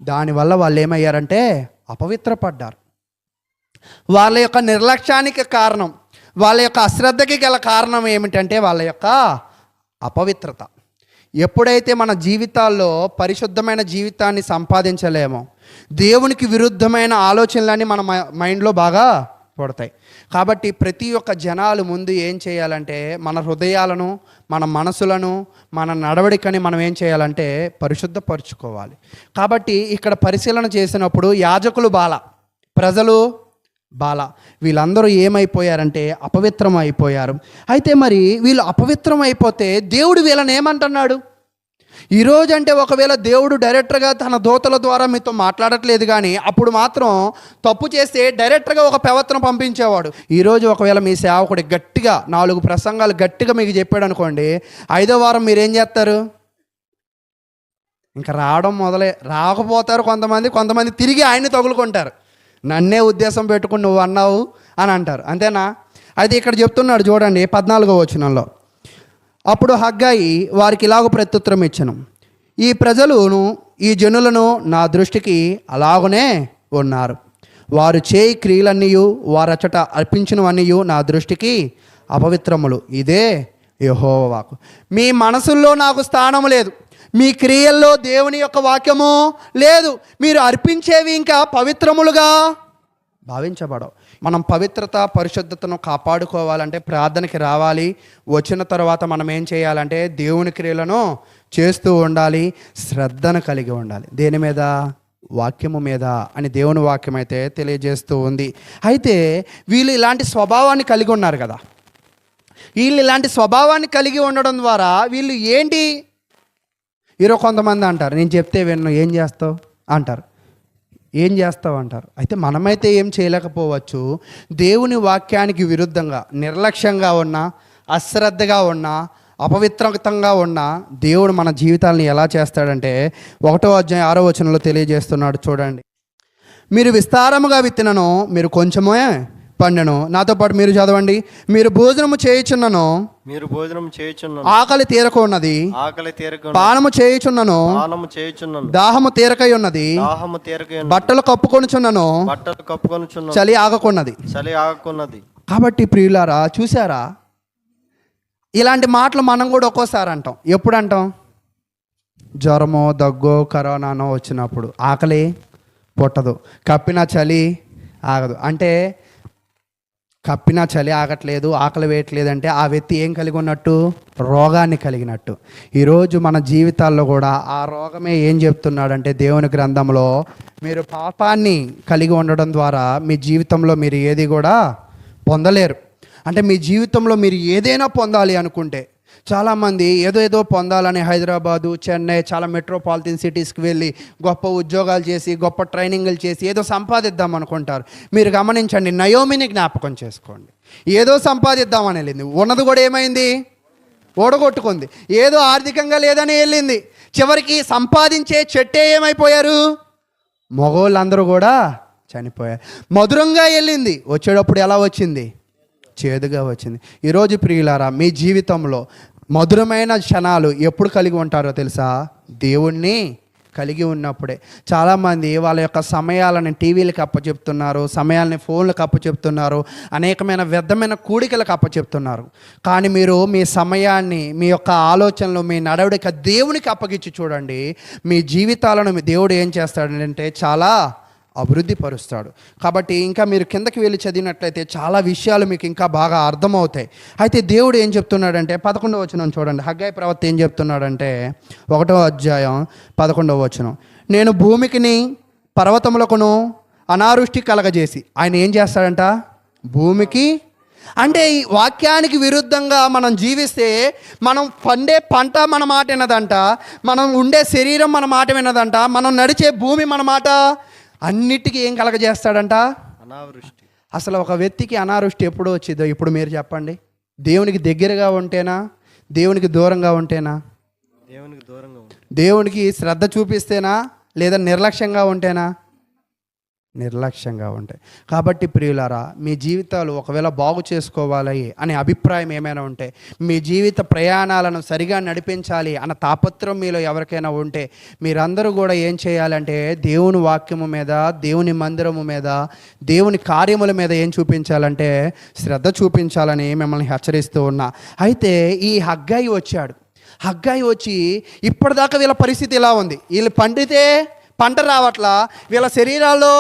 దానివల్ల వాళ్ళు ఏమయ్యారంటే అపవిత్రపడ్డారు. వాళ్ళ యొక్క నిర్లక్ష్యానికి కారణం, వాళ్ళ యొక్క అశ్రద్ధకి గల కారణం ఏమిటంటే వాళ్ళ యొక్క అపవిత్రత. ఎప్పుడైతే మన జీవితాల్లో పరిశుద్ధమైన జీవితాన్ని సంపాదించలేమో, దేవునికి విరుద్ధమైన ఆలోచనలన్నీ మన మైండ్లో బాగా పడతాయి. కాబట్టి ప్రతి ఒక్క జనాలు ముందు ఏం చేయాలంటే, మన హృదయాలను, మన మనసులను, మన నడవడికని మనం ఏం చేయాలంటే పరిశుద్ధపరచుకోవాలి. కాబట్టి ఇక్కడ పరిశీలన చేసినప్పుడు యాజకులు బాల, ప్రజలు బాల, వీళ్ళందరూ ఏమైపోయారంటే అపవిత్రం అయిపోయారు. అయితే మరి వీళ్ళు అపవిత్రం అయిపోతే దేవుడు వీళ్ళని ఏమంటున్నాడు? ఈరోజు అంటే ఒకవేళ దేవుడు డైరెక్టర్గా తన దూతల ద్వారా మీతో మాట్లాడట్లేదు, కానీ అప్పుడు మాత్రం తప్పు చేస్తే డైరెక్టర్గా ఒక ప్రవర్తన పంపించేవాడు. ఈరోజు ఒకవేళ మీ సేవకుడు గట్టిగా 4 ప్రసంగాలు గట్టిగా మీకు చెప్పాడు అనుకోండి, 5వ వారం మీరేం చేస్తారు? ఇంకా రాకపోతారు కొంతమంది తిరిగి ఆయన్ని తగులుకుంటారు. నన్నే ఉద్దేశం పెట్టుకుని నువ్వు అన్నావు అని అంటారు. అంతేనా? అయితే ఇక్కడ చెప్తున్నాడు చూడండి 14వ వచనంలో, అప్పుడు హగ్గై వారికి ఇలాగ ప్రత్యుత్తరం ఇచ్చను, ఈ ప్రజలను ఈ జనులను నా దృష్టికి అలాగనే ఉన్నారు, వారు చేయి క్రియలన్నీయు వారచట అర్పించినవన్నీయు నా దృష్టికి అపవిత్రములు, ఇదే యెహోవా వాక్కు. మీ మనసుల్లో నాకు స్థానం లేదు, మీ క్రియల్లో దేవుని యొక్క వాక్యము లేదు, మీరు అర్పించేవి ఇంకా పవిత్రములుగా భావించబడవు. మనం పవిత్రత పరిశుద్ధతను కాపాడుకోవాలంటే ప్రార్థనకి రావాలి. వచ్చిన తర్వాత మనం ఏం చేయాలంటే దేవుని క్రియలను చేస్తూ ఉండాలి, శ్రద్ధను కలిగి ఉండాలి. దేని మీద? వాక్యము మీద అని దేవుని వాక్యం అయితే తెలియజేస్తూ ఉంది. అయితే వీళ్ళు ఇలాంటి స్వభావాన్ని కలిగి ఉన్నారు కదా, వీళ్ళు ఇలాంటి స్వభావాన్ని కలిగి ఉండడం ద్వారా వీళ్ళు ఏంటి? ఈరోజు కొంతమంది అంటారు, నేను చెప్తే విన్ను, ఏం చేస్తావు అంటారు. ఏం చేస్తావు అంటారు. అయితే మనమైతే ఏం చేయలేకపోవచ్చు. దేవుని వాక్యానికి విరుద్ధంగా నిర్లక్ష్యంగా ఉన్నా, అశ్రద్ధగా ఉన్నా, అపవిత్రంగా ఉన్నా దేవుడు మన జీవితాలను ఎలా చేస్తాడంటే 1వ అధ్యాయం 6వ వచనంలో తెలియజేస్తున్నాడు చూడండి. మీరు విస్తారముగా విత్తినను మీరు కొంచెమే 12 నాతో పాటు మీరు చదవండి. మీరు భోజనము చేయుచున్నను, మీరు భోజనం చేయుచున్నను, ఆకలి తీరక ఉన్నది. ఆకలి తీరక పానము చేయుచున్నను, పానము చేయుచున్నను, దాహము తీరకై ఉన్నది. దాహము తీరక ఉన్నది, బట్టలు కప్పుకొనుచున్నను, బట్టలు కప్పుకొనుచున్నను, చలి ఆగకున్నది. చలి ఆగకున్నది. కాబట్టి ప్రియులారా, చూసారా, ఇలాంటి మాటలు మనం కూడా ఒక్కోసారి అంటాం. ఎప్పుడు అంటాం? జ్వరమో దగ్గో కరోనానో వచ్చినప్పుడు. ఆకలి పుట్టదు, కప్పినా చలి ఆగదు. అంటే కప్పినా చలి ఆగట్లేదు, ఆకలి వేయట్లేదు అంటే ఆ వ్యక్తి ఏం కలిగి ఉన్నట్టు? రోగాన్ని కలిగినట్టు. ఈరోజు మన జీవితాల్లో కూడా ఆ రోగమే ఏం చెప్తున్నాడంటే, దేవుని గ్రంథంలో మీరు పాపాన్ని కలిగి ఉండడం ద్వారా మీ జీవితంలో మీరు ఏది కూడా పొందలేరు. అంటే మీ జీవితంలో మీరు ఏదైనా పొందాలి అనుకుంటే, చాలామంది ఏదో పొందాలని హైదరాబాదు, చెన్నై, చాలా మెట్రోపాలిటన్ సిటీస్కి వెళ్ళి గొప్ప ఉద్యోగాలు చేసి, గొప్ప ట్రైనింగ్లు చేసి ఏదో సంపాదిద్దాం అనుకుంటారు. మీరు గమనించండి, నయోమిని జ్ఞాపకం చేసుకోండి. ఏదో సంపాదిద్దామని వెళ్ళింది, ఉన్నది కూడా ఏమైంది? ఓడగొట్టుకుంది. ఏదో ఆర్థికంగా లేదని వెళ్ళింది, చివరికి సంపాదించే చెట్టే ఏమైపోయారు? మగోళ్ళందరూ కూడా చనిపోయారు. మధురంగా వెళ్ళింది, వచ్చేటప్పుడు ఎలా వచ్చింది? చేదుగా వచ్చింది. ఈరోజు ప్రియులారా, మీ జీవితంలో మధురమైన క్షణాలు ఎప్పుడు కలిగి ఉంటారో తెలుసా? దేవుణ్ణి కలిగి ఉన్నప్పుడే. చాలామంది వాళ్ళ యొక్క సమయాలను టీవీలకు అప్పచెప్తున్నారు, సమయాలని ఫోన్లకు అప్పచెప్తున్నారు, అనేకమైన వ్యర్థమైన కూడికలకు అప్పచెప్తున్నారు. కానీ మీరు మీ సమయాన్ని, మీ యొక్క ఆలోచనలు, మీ నడవడిక దేవునికి అప్పగించి చూడండి. మీ జీవితాలను మీ దేవుడు ఏం చేస్తాడంటే చాలా అభివృద్ధి పరుస్తాడు. కాబట్టి ఇంకా మీరు కిందకి వెళ్ళి చదివినట్లయితే చాలా విషయాలు మీకు ఇంకా బాగా అర్థమవుతాయి. అయితే దేవుడు ఏం చెప్తున్నాడంటే 11వ వచనం చూడండి. హగ్గై ప్రవక్త ఏం చెప్తున్నాడంటే 1వ అధ్యాయం 11వ వచనం, నేను భూమికిని పర్వతములకును అనావృష్టి కలగజేసి. ఆయన ఏం చేస్తాడంట? భూమికి, అంటే ఈ వాక్యానికి విరుద్ధంగా మనం జీవిస్తే మనం పండే పంట మన మాట వినదంట, మనం ఉండే శరీరం మన మాట వినదంట, మనం నడిచే భూమి మన మాట, అన్నిటికీ ఏం కలగజేస్తాడంట? అనావృష్టి. అసలు ఒక వ్యక్తికి అనావృష్టి ఎప్పుడు వచ్చిందో ఇప్పుడు మీరు చెప్పండి. దేవునికి దగ్గరగా ఉంటేనా, దేవునికి దూరంగా ఉంటేనా? దేవునికి దూరంగా ఉంది. దేవునికి శ్రద్ధ చూపిస్తేనా, లేదా నిర్లక్ష్యంగా ఉంటేనా? నిర్లక్ష్యంగా ఉంటాయి. కాబట్టి ప్రియులారా, మీ జీవితాలు ఒకవేళ బాగు చేసుకోవాలి అనే అభిప్రాయం ఏమైనా ఉంటే, మీ జీవిత ప్రయాణాలను సరిగా నడిపించాలి అన్న తాపత్రం మీలో ఎవరికైనా ఉంటే, మీరందరూ కూడా ఏం చేయాలంటే దేవుని వాక్యము మీద, దేవుని మందిరము మీద, దేవుని కార్యముల మీద ఏం చూపించాలంటే శ్రద్ధ చూపించాలని మిమ్మల్ని హెచ్చరిస్తూ ఉన్నా. అయితే ఈ హగ్గాయి వచ్చాడు. హగ్గాయి వచ్చి ఇప్పటిదాకా వీళ్ళ పరిస్థితి ఇలా ఉంది. వీళ్ళు పండితే పంట రావట్లా, వీళ్ళ శరీరాల్లో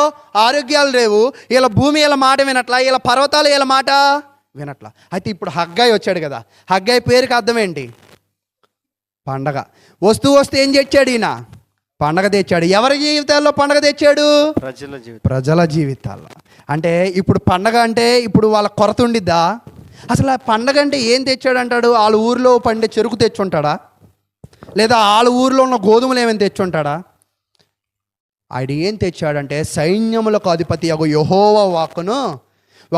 ఆరోగ్యాలు లేవు, వీళ్ళ భూమి వీళ్ళ మాట వినట్లా, వీళ్ళ పర్వతాలు వీళ్ళ మాట వినట్లా. అయితే ఇప్పుడు హగ్గాయి వచ్చాడు కదా. హగ్గాయి పేరుకి అర్థం ఏంటి? పండగ. వస్తూ ఏం తెచ్చాడు ఈయన? పండగ తెచ్చాడు. ఎవరి జీవితాల్లో పండగ తెచ్చాడు? ప్రజల జీవితాల్లో. అంటే ఇప్పుడు పండగ అంటే ఇప్పుడు వాళ్ళ కొరత ఉండిద్దా? అసలు ఆ పండగ అంటే ఏం తెచ్చాడు అంటాడు? వాళ్ళ ఊరిలో పండే చెరుకు తెచ్చుంటాడా? లేదా వాళ్ళ ఊరిలో ఉన్న గోధుమలు ఏమైనా తెచ్చుంటాడా? ఆయన ఏం తెచ్చాడంటే సైన్యములకు అధిపతి యొక్క యెహోవా వాక్కును.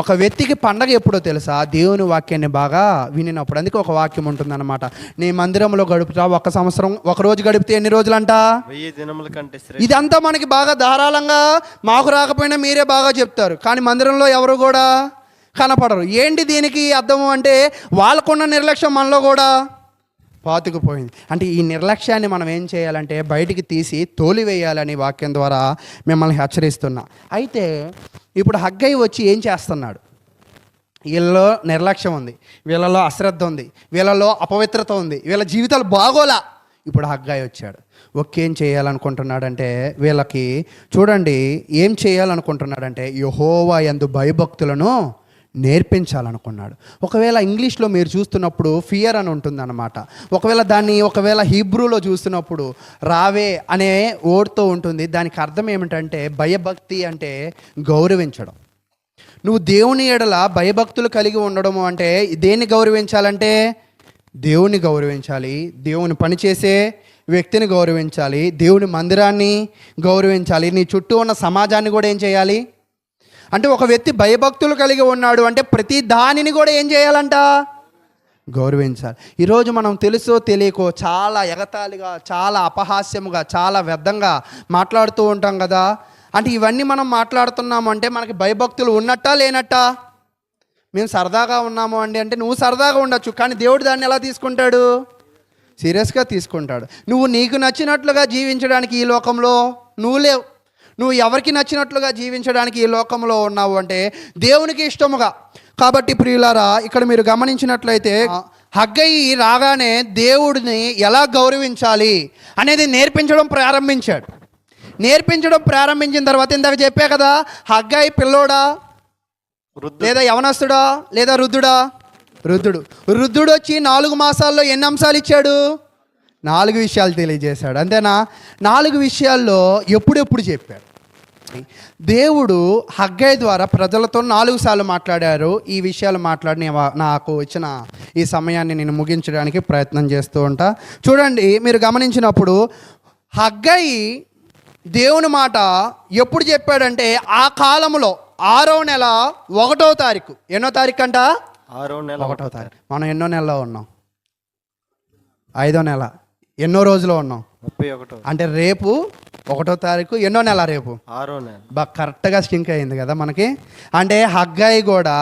ఒక వ్యక్తికి పండగ ఎప్పుడో తెలుసా? దేవుని వాక్యాన్ని బాగా వినినప్పుడు. అందుకే ఒక వాక్యం ఉంటుందన్నమాట, నీ మందిరంలో గడుపుతా ఒక సంవత్సరం, ఒక రోజు గడిపితే ఎన్ని రోజులంట? 1000 దినముల కంటే. ఇదంతా మనకి బాగా ధారాళంగా, మాకు రాకపోయినా మీరే బాగా చెప్తారు, కానీ మందిరంలో ఎవరు కూడా కనపడరు. ఏంటి దీనికి అర్థము అంటే, వాళ్ళకున్న నిర్లక్ష్యం మనలో కూడా పాతుకుపోయింది. అంటే ఈ నిర్లక్ష్యాన్ని మనం ఏం చేయాలంటే బయటికి తీసి తోలివేయాలని వాక్యం ద్వారా మిమ్మల్ని హెచ్చరిస్తున్నా. అయితే ఇప్పుడు హగ్గై వచ్చి ఏం చేస్తున్నాడు? వీళ్ళలో నిర్లక్ష్యం ఉంది, వీళ్ళలో అశ్రద్ధ ఉంది, వీళ్ళలో అపవిత్రత ఉంది, వీళ్ళ జీవితాలు బాగోలా. ఇప్పుడు హగ్గై వచ్చాడు. ఒకేం చేయాలనుకుంటున్నాడంటే వీళ్ళకి చూడండి ఏం చేయాలనుకుంటున్నాడంటే యెహోవా యందు భయభక్తులను నేర్పించాలనుకున్నాడు. ఒకవేళ ఇంగ్లీష్లో మీరు చూస్తున్నప్పుడు ఫియర్ అని ఉంటుందన్నమాట. ఒకవేళ హీబ్రూలో చూస్తున్నప్పుడు రావే అనే వర్డ్తో ఉంటుంది. దానికి అర్థం ఏమిటంటే భయభక్తి అంటే గౌరవించడం. నువ్వు దేవుని ఎడల భయభక్తులు కలిగి ఉండడము అంటే దేన్ని గౌరవించాలంటే దేవుని గౌరవించాలి, దేవుని పనిచేసే వ్యక్తిని గౌరవించాలి, దేవుని మందిరాన్ని గౌరవించాలి, నీ చుట్టూ ఉన్న సమాజాన్ని కూడా ఏం చేయాలి అంటే ఒక వ్యక్తి భయభక్తులు కలిగి ఉన్నాడు అంటే ప్రతి దానిని కూడా ఏం చేయాలంట? గౌరవించాలి. ఈరోజు మనం తెలుసో తెలియకో చాలా ఎగతాళిగా, చాలా అపహాస్యముగా, చాలా వ్యర్థంగా మాట్లాడుతూ ఉంటాం కదా. అంటే ఇవన్నీ మనం మాట్లాడుతున్నాము అంటే మనకి భయభక్తులు ఉన్నట్టా లేనట్టా? మేము సరదాగా ఉన్నాము అండి అంటే నువ్వు సరదాగా ఉండొచ్చు, కానీ దేవుడు దాన్ని ఎలా తీసుకుంటాడు? సీరియస్గా తీసుకుంటాడు. నువ్వు నీకు నచ్చినట్లుగా జీవించడానికి ఈ లోకంలో నువ్వు లేవు. నువ్వు ఎవరికి నచ్చినట్లుగా జీవించడానికి ఈ లోకంలో ఉన్నావు అంటే దేవునికి ఇష్టముగా. కాబట్టి ప్రియులారా, ఇక్కడ మీరు గమనించినట్లయితే హగ్గయి రాగానే దేవుడిని ఎలా గౌరవించాలి అనేది నేర్పించడం ప్రారంభించాడు. నేర్పించడం ప్రారంభించిన తర్వాత ఇందాక చెప్పా కదా, హగ్గయి పిల్లోడా లేదా యవనస్తుడా లేదా వృద్ధుడా? వృద్ధుడు వచ్చి 4 మాసాల్లో ఎన్ని అంశాలు ఇచ్చాడు? 4 విషయాలు తెలియజేశాడు. అంతేనా? 4 విషయాల్లో ఎప్పుడెప్పుడు చెప్పాడు. దేవుడు హగ్గయి ద్వారా ప్రజలతో 4 సార్లు మాట్లాడారు. ఈ విషయాలు మాట్లాడి నాకు ఇచ్చిన ఈ సమయాన్ని నేను ముగించడానికి ప్రయత్నం చేస్తూ ఉంటా. చూడండి, మీరు గమనించినప్పుడు హగ్గయి దేవుని మాట ఎప్పుడు చెప్పాడంటే ఆ కాలంలో 6వ నెల 1వ తారీఖు. ఎన్నో తారీఖు అంట? 6వ నెల 1వ తారీఖు. మనం ఎన్నో నెలలో ఉన్నాం? 5వ నెల. ఎన్నో రోజులో ఉన్నాం? 31. అంటే రేపు 1వ తారీఖు. ఎన్నో నెల రేపు? 6వ నెల. బాగా కరెక్ట్గా స్టింక్ అయింది కదా మనకి. అంటే హగ్గయి కూడా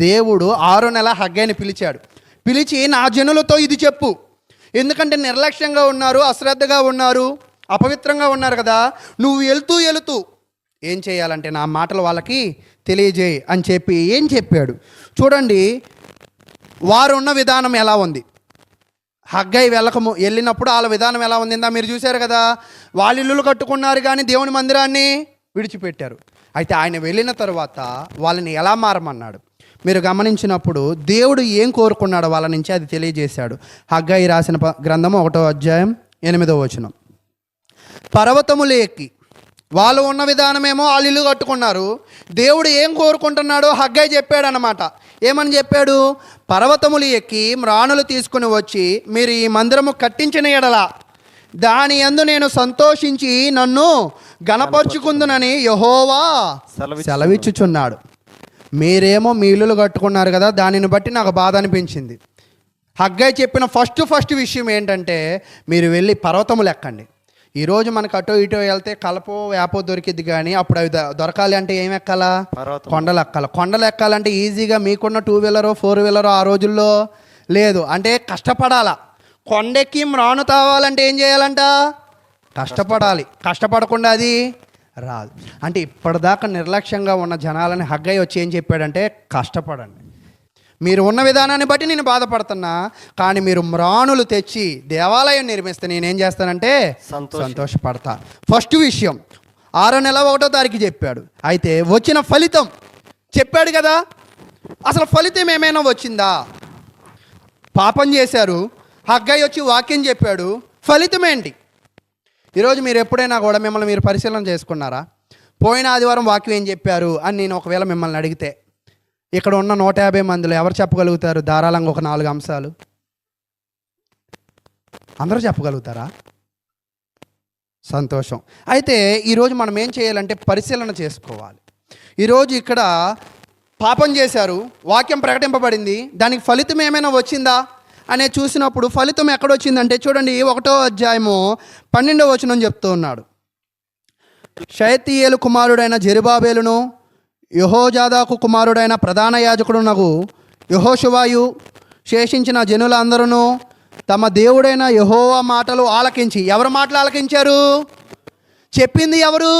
దేవుడు 6వ నెల హగ్గయిని పిలిచాడు. పిలిచి నా జనులతో ఇది చెప్పు, ఎందుకంటే నిర్లక్ష్యంగా ఉన్నారు, అశ్రద్ధగా ఉన్నారు, అపవిత్రంగా ఉన్నారు కదా. నువ్వు వెళుతూ ఏం చేయాలంటే నా మాటలు వాళ్ళకి తెలియజేయి అని చెప్పి ఏం చెప్పాడు చూడండి. వారు ఉన్న విధానం ఎలా ఉంది? హగ్గయి వెళ్ళినప్పుడు వాళ్ళ విధానం ఎలా ఉందిందా మీరు చూశారు కదా. వాళ్ళ ఇల్లులు కట్టుకున్నారు కానీ దేవుని మందిరాన్ని విడిచిపెట్టారు. అయితే ఆయన వెళ్ళిన తర్వాత వాళ్ళని ఎలా మారమన్నాడు మీరు గమనించినప్పుడు దేవుడు ఏం కోరుకున్నాడో వాళ్ళ నుంచి అది తెలియజేశాడు. హగ్గయి రాసిన గ్రంథము 1వ అధ్యాయం 8వ వచనం. పర్వతములు ఎక్కి వాళ్ళు ఉన్న విధానమేమో వాళ్ళు ఇల్లు కట్టుకున్నారు. దేవుడు ఏం కోరుకుంటున్నాడో హగ్గయి చెప్పాడు అన్నమాట. ఏమని చెప్పాడు? పర్వతములు ఎక్కి మ్రాణులు తీసుకుని వచ్చి మీరు ఈ మందిరము కట్టించిన ఎడల దాని యందు నేను సంతోషించి నన్ను గణపరుచుకుందునని యెహోవా సెలవిచ్చుచున్నాడు. మీరేమో మీ ఇల్లులు కట్టుకున్నారు కదా, దానిని బట్టి నాకు బాధ అనిపించింది. హగ్గయి చెప్పిన ఫస్ట్ విషయం ఏంటంటే మీరు వెళ్ళి పర్వతములు ఎక్కండి. ఈరోజు మనకు అటో ఇటో వెళ్తే కలపో వేపో దొరికిద్ది, కానీ అప్పుడు అవి దొరకాలి అంటే ఏం ఎక్కాలా? కొండలు ఎక్కాలి. కొండలు ఎక్కాలంటే ఈజీగా మీకున్న 2 వీలరో 4 వీలరో ఆ రోజుల్లో లేదు, అంటే కష్టపడాలా. కొండెక్కి మ్రాను తావాలంటే ఏం చేయాలంట? కష్టపడాలి. కష్టపడకుండా అది రాదు. అంటే ఇప్పటిదాకా నిర్లక్ష్యంగా ఉన్న జనాలని హగ్గయి వచ్చి ఏం చెప్పాడంటే కష్టపడండి. మీరు ఉన్న విధానాన్ని బట్టి నేను బాధపడుతున్నా, కానీ మీరు మ్రాణులు తెచ్చి దేవాలయం నిర్మిస్తే నేనేం చేస్తానంటే సంతోషపడతా. ఫస్ట్ విషయం 6వ నెల 1వ తారీఖు చెప్పాడు. అయితే వచ్చిన ఫలితం చెప్పాడు కదా. అసలు ఫలితం ఏమైనా వచ్చిందా? పాపం చేశారు. హగ్గయి వచ్చి వాక్యం చెప్పాడు. ఫలితం ఏంటి? ఈరోజు మీరు ఎప్పుడైనా కూడా మిమ్మల్ని మీరు పరిశీలన చేసుకున్నారా? పోయిన ఆదివారం వాక్యం ఏం చెప్పారు అని నేను ఒకవేళ మిమ్మల్ని అడిగితే ఇక్కడ ఉన్న 150 మందిలో ఎవరు చెప్పగలుగుతారు ధారాళంగా ఒక 4 అంశాలు? అందరూ చెప్పగలుగుతారా? సంతోషం. అయితే ఈరోజు మనం ఏం చేయాలంటే పరిశీలన చేసుకోవాలి. ఈరోజు ఇక్కడ పాపం చేశారు, వాక్యం ప్రకటింపబడింది, దానికి ఫలితం ఏమైనా వచ్చిందా అనే చూసినప్పుడు ఫలితం ఎక్కడొచ్చిందంటే చూడండి 1వ అధ్యాయము 12వ వచనం చెప్తూ ఉన్నాడు. షయతీయేలు కుమారుడైన జెరుబాబేలును యెహోజాదాకు కుమారుడైన ప్రధాన యాజకుడునగు యెహోషువాయు శేషించిన జనులందరూ తమ దేవుడైన యెహోవా మాటలు ఆలకించి. ఎవరి మాటలు ఆలకించారు? చెప్పింది ఎవరు?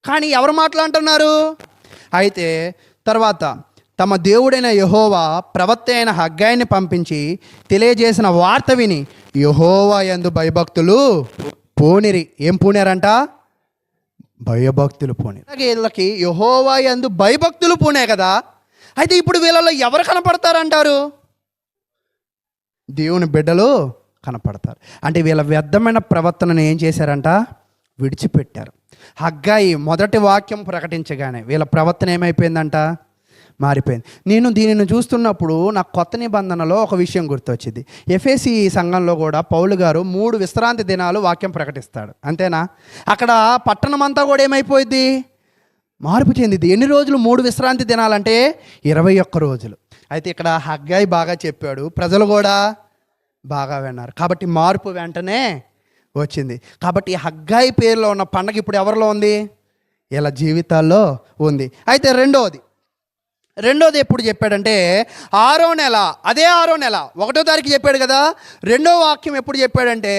కానీ ఎవరు మాటలు అంటున్నారు? అయితే తర్వాత తమ దేవుడైన యెహోవా ప్రవక్త అయిన హగ్గయిని పంపించి తెలియజేసిన వార్త విని యెహోవా యందు భయభక్తులు పూనిరి. ఏం పూనారంట? భయభక్తులు పూని. వీళ్ళకి యెహోవా యందు భయభక్తులు పూనే కదా. అయితే ఇప్పుడు వీళ్ళలో ఎవరు కనపడతారంటారు? దేవుని బిడ్డలు కనపడతారు. అంటే వీళ్ళ వ్యర్థమైన ప్రవర్తనను ఏం చేశారంట? విడిచిపెట్టారు. హగ్గయి మొదటి వాక్యం ప్రకటించగానే వీళ్ళ ప్రవర్తన ఏమైపోయిందంట? మారిపోయింది. నేను దీనిని చూస్తున్నప్పుడు నాకు కొత్త నిబంధనలో ఒక విషయం గుర్తొచ్చింది. ఎఫెసీ సంఘంలో కూడా పౌలు గారు 3 విశ్రాంతి దినాలు వాక్యం ప్రకటిస్తాడు. అంతేనా? అక్కడ పట్టణం అంతా కూడా ఏమైపోయింది? మార్పు చెందింది. ఎన్ని రోజులు 3 విశ్రాంతి దినాలంటే 21 రోజులు. అయితే ఇక్కడ హగ్గయి బాగా చెప్పాడు, ప్రజలు కూడా బాగా విన్నారు. కాబట్టి మార్పు వెంటనే వచ్చింది. కాబట్టి హగ్గయి పేరులో ఉన్న పండగ ఇప్పుడు ఎవరిలో ఉంది? ఇలా జీవితాల్లో ఉంది. అయితే రెండవది రెండోది ఎప్పుడు చెప్పాడంటే 6వ నెల, అదే 6వ నెల 1వ తారీఖు చెప్పాడు కదా. రెండో వాక్యం ఎప్పుడు చెప్పాడంటే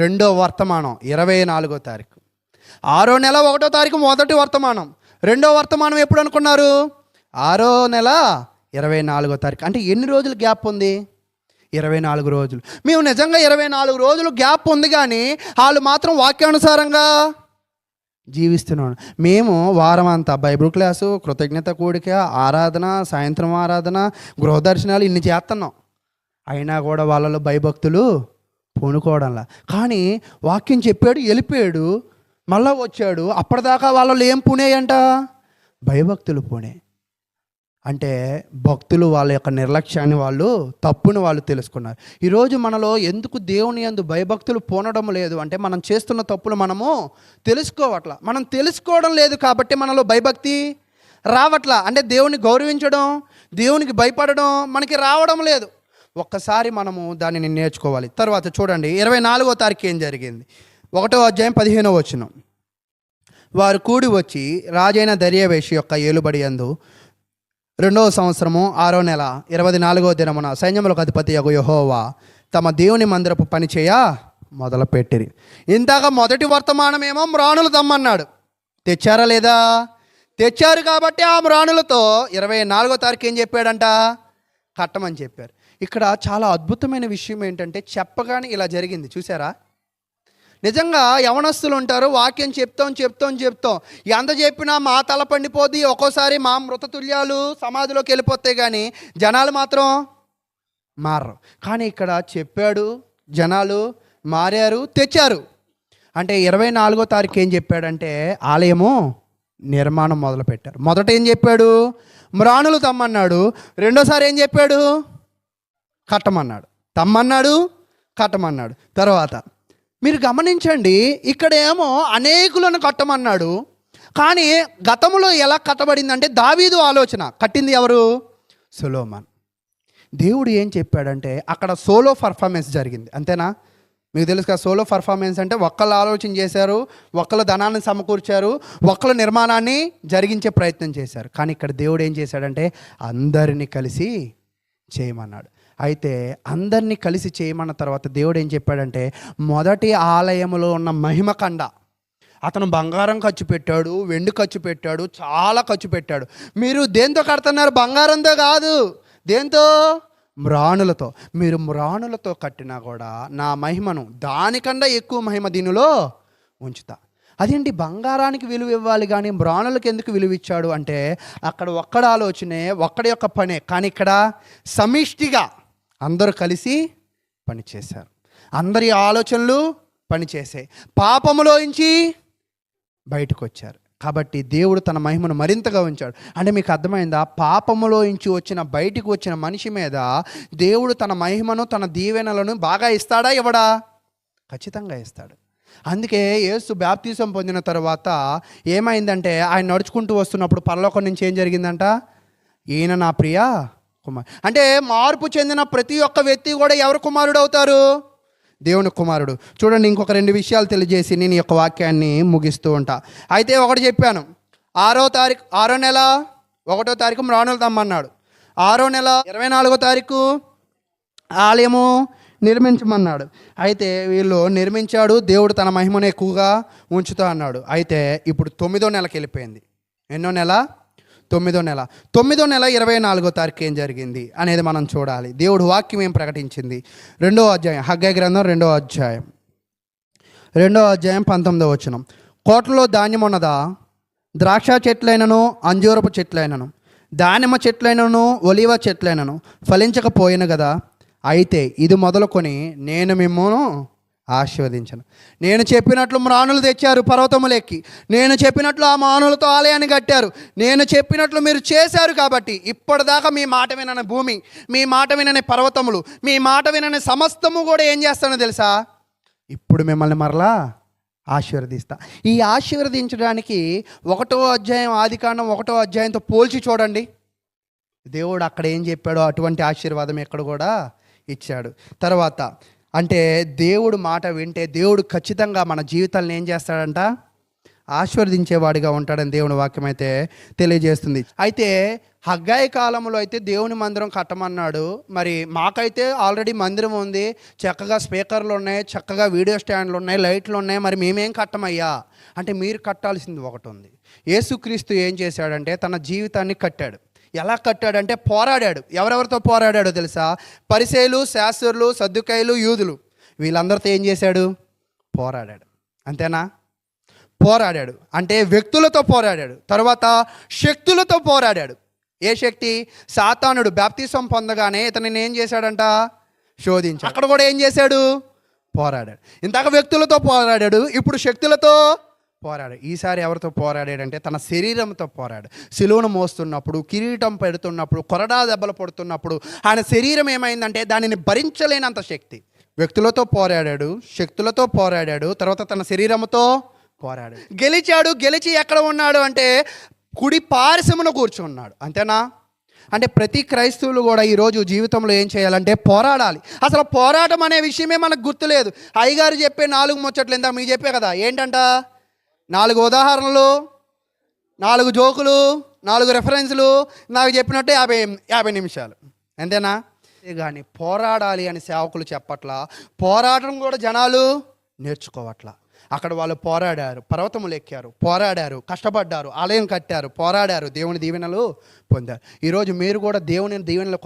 రెండో వర్తమానం 24వ తారీఖు. 6వ నెల 1వ తారీఖు మొదటి వర్తమానం. రెండో వర్తమానం ఎప్పుడు అనుకున్నారు? 6వ నెల 24వ తారీఖు. అంటే ఎన్ని రోజులు గ్యాప్ ఉంది? 24 రోజులు. మేము నిజంగా 24 రోజులు గ్యాప్ ఉంది, కానీ వాళ్ళు మాత్రం వాక్యానుసారంగా జీవిస్తున్నాను. మేము వారం అంతా బైబిల్ క్లాసు, కృతజ్ఞత కూడిక, ఆరాధన, సాయంత్రం ఆరాధన, గృహదర్శనాలు ఇన్ని చేస్తున్నాం. అయినా కూడా వాళ్ళలో భయభక్తులు పూనుకోవడంలా. కానీ వాక్యం చెప్పాడు, వెళ్ళిపోయాడు, మళ్ళా వచ్చాడు. అప్పటిదాకా వాళ్ళలో ఏం పూనేయంట? భయభక్తులు పూనే. అంటే భక్తులు వాళ్ళ యొక్క నిర్లక్ష్యాన్ని, వాళ్ళు తప్పుని వాళ్ళు తెలుసుకున్నారు. ఈరోజు మనలో ఎందుకు దేవుని యందు భయభక్తులు పోనడం లేదు అంటే మనం చేస్తున్న తప్పులు మనము తెలుసుకోవట్లా. మనం తెలుసుకోవడం లేదు కాబట్టి మనలో భయభక్తి రావట్లా. అంటే దేవుని గౌరవించడం, దేవునికి భయపడడం మనకి రావడం లేదు. ఒక్కసారి మనము దానిని నేర్చుకోవాలి. తర్వాత చూడండి 24వ తారీఖు ఏం జరిగింది? 1వ అధ్యాయం 15వ వచనం. వారు కూడి వచ్చి రాజైన దర్యావేషు యొక్క ఏలుబడి యందు 2వ సంవత్సరము 6వ నెల 24వ దినమున సైన్యములకు అధిపతి యెహోవా తమ దేవుని మందిరపు పని చేయ మొదలుపెట్టిరి. ఇందాక మొదటి వర్తమానమేమో మ్రాణులు తమ్మన్నాడు. తెచ్చారా లేదా? తెచ్చారు. కాబట్టి ఆ మ్రాణులతో 24వ తారీఖు ఏం చెప్పాడంట? కట్టమని చెప్పారు. ఇక్కడ చాలా అద్భుతమైన విషయం ఏంటంటే చెప్పగానే ఇలా జరిగింది. చూసారా? నిజంగా యవనస్తులు ఉంటారు, వాక్యం చెప్తాం ఎంత చెప్పినా మా తల పండిపోద్ది, ఒక్కోసారి మా మృతతుల్యాలు సమాధిలోకి వెళ్ళిపోతాయి, కానీ జనాలు మాత్రం మారరు. కానీ ఇక్కడ చెప్పాడు, జనాలు మారారు, తెచ్చారు. అంటే 24వ తారీఖు ఏం చెప్పాడంటే ఆలయము నిర్మాణం మొదలుపెట్టారు. మొదట ఏం చెప్పాడు? మ్రాణులు తమ్మన్నాడు. రెండోసారి ఏం చెప్పాడు? కట్టమన్నాడు. తమ్మన్నాడు, కట్టమన్నాడు. తర్వాత మీరు గమనించండి, ఇక్కడేమో అనేకులను కట్టమన్నాడు. కానీ గతంలో ఎలా కట్టబడిందంటే దావీదు ఆలోచన. కట్టింది ఎవరు? సొలొమోన్. దేవుడు ఏం చెప్పాడంటే అక్కడ సోలో పర్ఫార్మెన్స్ జరిగింది. అంతేనా? మీకు తెలుసు కదా, సోలో పర్ఫార్మెన్స్ అంటే ఒక్కళ్ళు ఆలోచన చేశారు, ఒక్కళ్ళు ధనాన్ని సమకూర్చారు, ఒక్కళ్ళు నిర్మాణాన్ని జరిగించే ప్రయత్నం చేశారు. కానీ ఇక్కడ దేవుడు ఏం చేశాడంటే అందరినీ కలిసి చేయమన్నాడు. అయితే అందరినీ కలిసి చేయమన్న తర్వాత దేవుడు ఏం చెప్పాడంటే మొదటి ఆలయంలో ఉన్న మహిమకండ అతను బంగారం ఖర్చు పెట్టాడు, వెండి ఖర్చు పెట్టాడు, చాలా ఖర్చు పెట్టాడు. మీరు దేంతో కడుతున్నారు? బంగారంతో కాదు. దేంతో? మ్రాణులతో. మీరు మ్రాణులతో కట్టినా కూడా నా మహిమను దానికన్నా ఎక్కువ మహిమ దీనిలో ఉంచుతా. అదేంటి బంగారానికి విలువ ఇవ్వాలి కానీ మ్రాణులకు ఎందుకు విలువ ఇచ్చాడు అంటే అక్కడ ఒక్కడి ఆలోచనే, ఒక్కడి యొక్క పనే. కానీ ఇక్కడ సమిష్టిగా అందరూ కలిసి పనిచేశారు. అందరి ఆలోచనలు పనిచేసాయి. పాపములోంచి బయటకు వచ్చారు. కాబట్టి దేవుడు తన మహిమను మరింతగా ఉంచాడు. అంటే మీకు అర్థమైందా? పాపములోంచి బయటకు వచ్చిన మనిషి మీద దేవుడు తన మహిమను, తన దీవెనలను బాగా ఇస్తాడా, ఇవ్వడా? ఖచ్చితంగా ఇస్తాడు. అందుకే యేసు బాప్తిసం పొందిన తర్వాత ఏమైందంటే ఆయన నడుచుకుంటూ వస్తున్నప్పుడు పరలోకం నుంచి ఏం జరిగిందంట? ఈయన నా ప్రియ కుమార్. అంటే మార్పు చెందిన ప్రతి ఒక్క వ్యక్తి కూడా ఎవరు కుమారుడు అవుతారు? దేవుని కుమారుడు. చూడండి, ఇంకొక 2 విషయాలు తెలియజేసి నేను ఈ యొక్క వాక్యాన్ని ముగిస్తూ ఉంటా. అయితే ఒకటి చెప్పాను, 6వ నెల 1వ తారీఖు మ్రాణులు తమ్మన్నాడు. 6వ నెల 24వ తారీఖు ఆలయము నిర్మించమన్నాడు. అయితే వీళ్ళు నిర్మించాడు. దేవుడు తన మహిమను ఎక్కువగా ఉంచుతా అన్నాడు. అయితే ఇప్పుడు 9వ నెలకి వెళ్ళిపోయింది. ఎన్నో నెల? 9వ నెల. 9వ నెల 24వ తారీఖు ఏం జరిగింది అనేది మనం చూడాలి. దేవుడు వాక్యం ఏం ప్రకటించింది? 2వ అధ్యాయం, హగ్గై గ్రంథం 2వ అధ్యాయం 19వ వచనం. కోటలో ధాన్యం ఉన్నదా? ద్రాక్ష చెట్లైనను, అంజూరపు చెట్లైనను, దానిమ్మ చెట్లైనను, ఒలివ చెట్లైనను ఫలించకపోయిన కదా. అయితే ఇది మొదలుకొని నేను మిమ్మల్ని ఆశీర్వదించను. నేను చెప్పినట్లు మ్రాణులు తెచ్చారు పర్వతములెక్కి, నేను చెప్పినట్లు ఆ మానులతో ఆలయాన్ని కట్టారు, నేను చెప్పినట్లు మీరు చేశారు. కాబట్టి ఇప్పటిదాకా మీ మాట వినని భూమి, మీ మాట వినని పర్వతములు, మీ మాట వినని సమస్తము కూడా ఏం చేస్తానో తెలుసా? ఇప్పుడు మిమ్మల్ని మరలా ఆశీర్వదిస్తా. ఈ ఆశీర్వదించడానికి 1వ అధ్యాయం, ఆదికాండం 1వ అధ్యాయంతో పోల్చి చూడండి. దేవుడు అక్కడ ఏం చెప్పాడో అటువంటి ఆశీర్వాదం ఎక్కడ కూడా ఇచ్చాడు. తర్వాత అంటే దేవుడు మాట వింటే దేవుడు ఖచ్చితంగా మన జీవితాలను ఏం చేస్తాడంట? ఆశీర్వదించేవాడిగా ఉంటాడని దేవుని వాక్యం అయితే తెలియజేస్తుంది. అయితే హగ్గాయి కాలంలో అయితే దేవుని మందిరం కట్టమన్నాడు. మరి మాకైతే ఆల్రెడీ మందిరం ఉంది, చక్కగా స్పీకర్లు ఉన్నాయి, చక్కగా వీడియో స్టాండ్లు ఉన్నాయి, లైట్లు ఉన్నాయి, మరి మేమేం కట్టమయ్యా అంటే మీరు కట్టాల్సింది ఒకటి ఉంది. యేసుక్రీస్తు ఏం చేశాడంటే తన జీవితాన్ని కట్టాడు. ఎలా కట్టాడంటే పోరాడాడు. ఎవరెవరితో పోరాడాడో తెలుసా? పరిసయ్యులు, శాస్త్రులు, సద్దుకాయులు, యూదులు, వీళ్ళందరితో ఏం చేశాడు? పోరాడాడు. అంతేనా? పోరాడాడు అంటే వ్యక్తులతో పోరాడాడు. తర్వాత శక్తులతో పోరాడాడు. ఏ శక్తి? సాతానుడు బాప్తిసం పొందగానే ఇతనిని ఏం చేశాడంట? శోధించాడు. అక్కడ కూడా ఏం చేశాడు? పోరాడాడు. ఇందాక వ్యక్తులతో పోరాడాడు, ఇప్పుడు శక్తులతో పోరాడు. ఈసారి ఎవరితో పోరాడాడంటే తన శరీరంతో పోరాడు. సిలువను మోస్తున్నప్పుడు, కిరీటం పెడుతున్నప్పుడు, కొరడా దెబ్బలు పడుతున్నప్పుడు ఆయన శరీరం ఏమైందంటే దానిని భరించలేనంత శక్తి. వ్యక్తులతో పోరాడాడు, శక్తులతో పోరాడాడు, తర్వాత తన శరీరంతో పోరాడాడు. గెలిచి ఎక్కడ ఉన్నాడు అంటే కుడి పారిసమున కూర్చున్నాడు. అంతేనా? అంటే ప్రతి క్రైస్తవులు కూడా ఈరోజు జీవితంలో ఏం చేయాలంటే పోరాడాలి. అసలు పోరాటం అనే విషయమే మనకు గుర్తులేదు. అయ్యగారు చెప్పే 4 ముచ్చట్లు ఇందాక మీకు చెప్పే కదా, ఏంటంట? 4 ఉదాహరణలు, 4 జోకులు, 4 రెఫరెన్స్లు, నాకు చెప్పినట్టే 50 నిమిషాలు. అంతేనా? కానీ పోరాడాలి అని సేవకులు చెప్పట్లా, పోరాటం కూడా జనాలు నేర్చుకోవట్లా. అక్కడ వాళ్ళు పోరాడారు, పర్వతములు ఎక్కారు, పోరాడారు, కష్టపడ్డారు, ఆలయం కట్టారు, పోరాడారు, దేవుని దీవెనలు పొందారు. ఈరోజు మీరు కూడా దేవుని దీవెనలు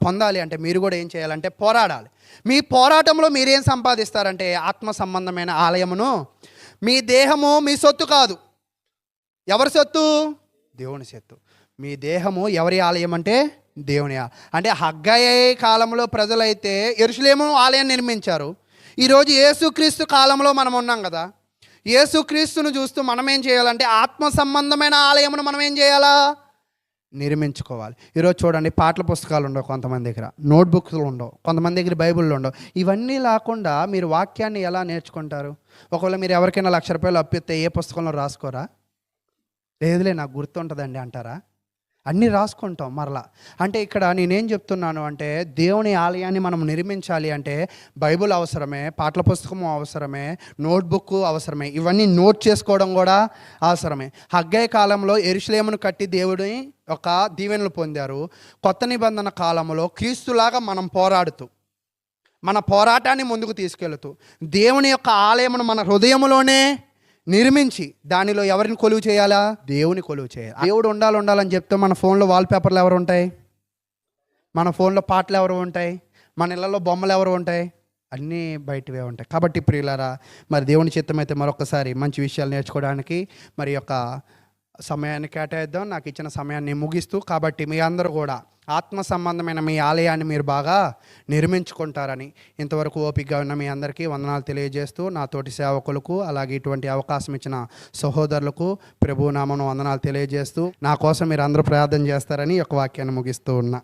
పొందాలి అంటే మీరు కూడా ఏం చేయాలంటే పోరాడాలి. మీ పోరాటంలో మీరేం సంపాదిస్తారంటే ఆత్మ సంబంధమైన ఆలయమును. మీ దేహము మీ సొత్తు కాదు. ఎవరి సొత్తు? దేవుని సొత్తు. మీ దేహము ఎవరి ఆలయం అంటే దేవుని. అంటే హగ్గయి కాలంలో ప్రజలైతే యెరూషలేము ఆలయం నిర్మించారు. ఈరోజు యేసుక్రీస్తు కాలంలో మనం ఉన్నాం కదా. యేసుక్రీస్తును చూస్తూ మనం ఏం చేయాలంటే ఆత్మ సంబంధమైన ఆలయమును మనం ఏం చేయాలా? నిర్మించుకోవాలి. ఈరోజు చూడండి, పాటల పుస్తకాలు ఉండవు కొంతమంది దగ్గర, నోట్బుక్స్లు ఉండవు కొంతమంది దగ్గర, బైబిళ్ళు ఉండవు. ఇవన్నీ లేకుండా మీరు వాక్యాన్ని ఎలా నేర్చుకుంటారు? ఒకవేళ మీరు ఎవరికైనా ₹1,00,000 అప్పిస్తే ఏ పుస్తకంలో రాసుకోరా? లేదులే నాకు గుర్తుంటుందండి అంటారా? అన్నీ రాసుకుంటాం మరలా. అంటే ఇక్కడ నేనేం చెప్తున్నాను అంటే దేవుని ఆలయాన్ని మనం నిర్మించాలి అంటే బైబిల్ అవసరమే, పాటల పుస్తకము అవసరమే, నోట్బుక్ అవసరమే, ఇవన్నీ నోట్ చేసుకోవడం కూడా అవసరమే. హగ్గయి కాలంలో యెరూషలేమును కట్టి దేవుడి ఒక దీవెనలు పొందారు. కొత్త నిబంధన కాలంలో క్రీస్తులాగా మనం పోరాడుతూ, మన పోరాటాన్ని ముందుకు తీసుకెళ్తూ దేవుని యొక్క ఆలయమును మన హృదయంలోనే నిర్మించి దానిలో ఎవరిని కొలువు చేయాలా? దేవుని కొలువు చేయాలి. దేవుడు ఉండాలని చెప్తే మన ఫోన్లో వాల్పేపర్లు ఎవరు ఉంటాయి? మన ఫోన్లో పాటలు ఎవరు ఉంటాయి? మన ఇళ్లలో బొమ్మలు ఎవరు ఉంటాయి? అన్నీ బయటవే ఉంటాయి. కాబట్టి ప్రియులారా, మరి దేవుని చిత్తం అయితే మరొకసారి మంచి విషయాలు నేర్చుకోవడానికి మరి యొక్క సమయాన్ని కేటాయిద్దాం. నాకు ఇచ్చిన సమయాన్ని ముగిస్తూ, కాబట్టి మీ అందరూ కూడా ఆత్మ సంబంధమైన మీ ఆలయాన్ని మీరు బాగా నిర్మించుకుంటారని ఇంతవరకు ఓపికగా ఉన్న మీ అందరికీ వందనాలు తెలియజేస్తూ, నా తోటి సేవకులకు అలాగే ఇటువంటి అవకాశం ఇచ్చిన సహోదరులకు ప్రభునామమున వందనాలు తెలియజేస్తూ, నా కోసం మీరు అందరూ ప్రార్థన చేస్తారని ఈ యొక్క వాక్యాన్ని ముగిస్తూ ఉన్నా.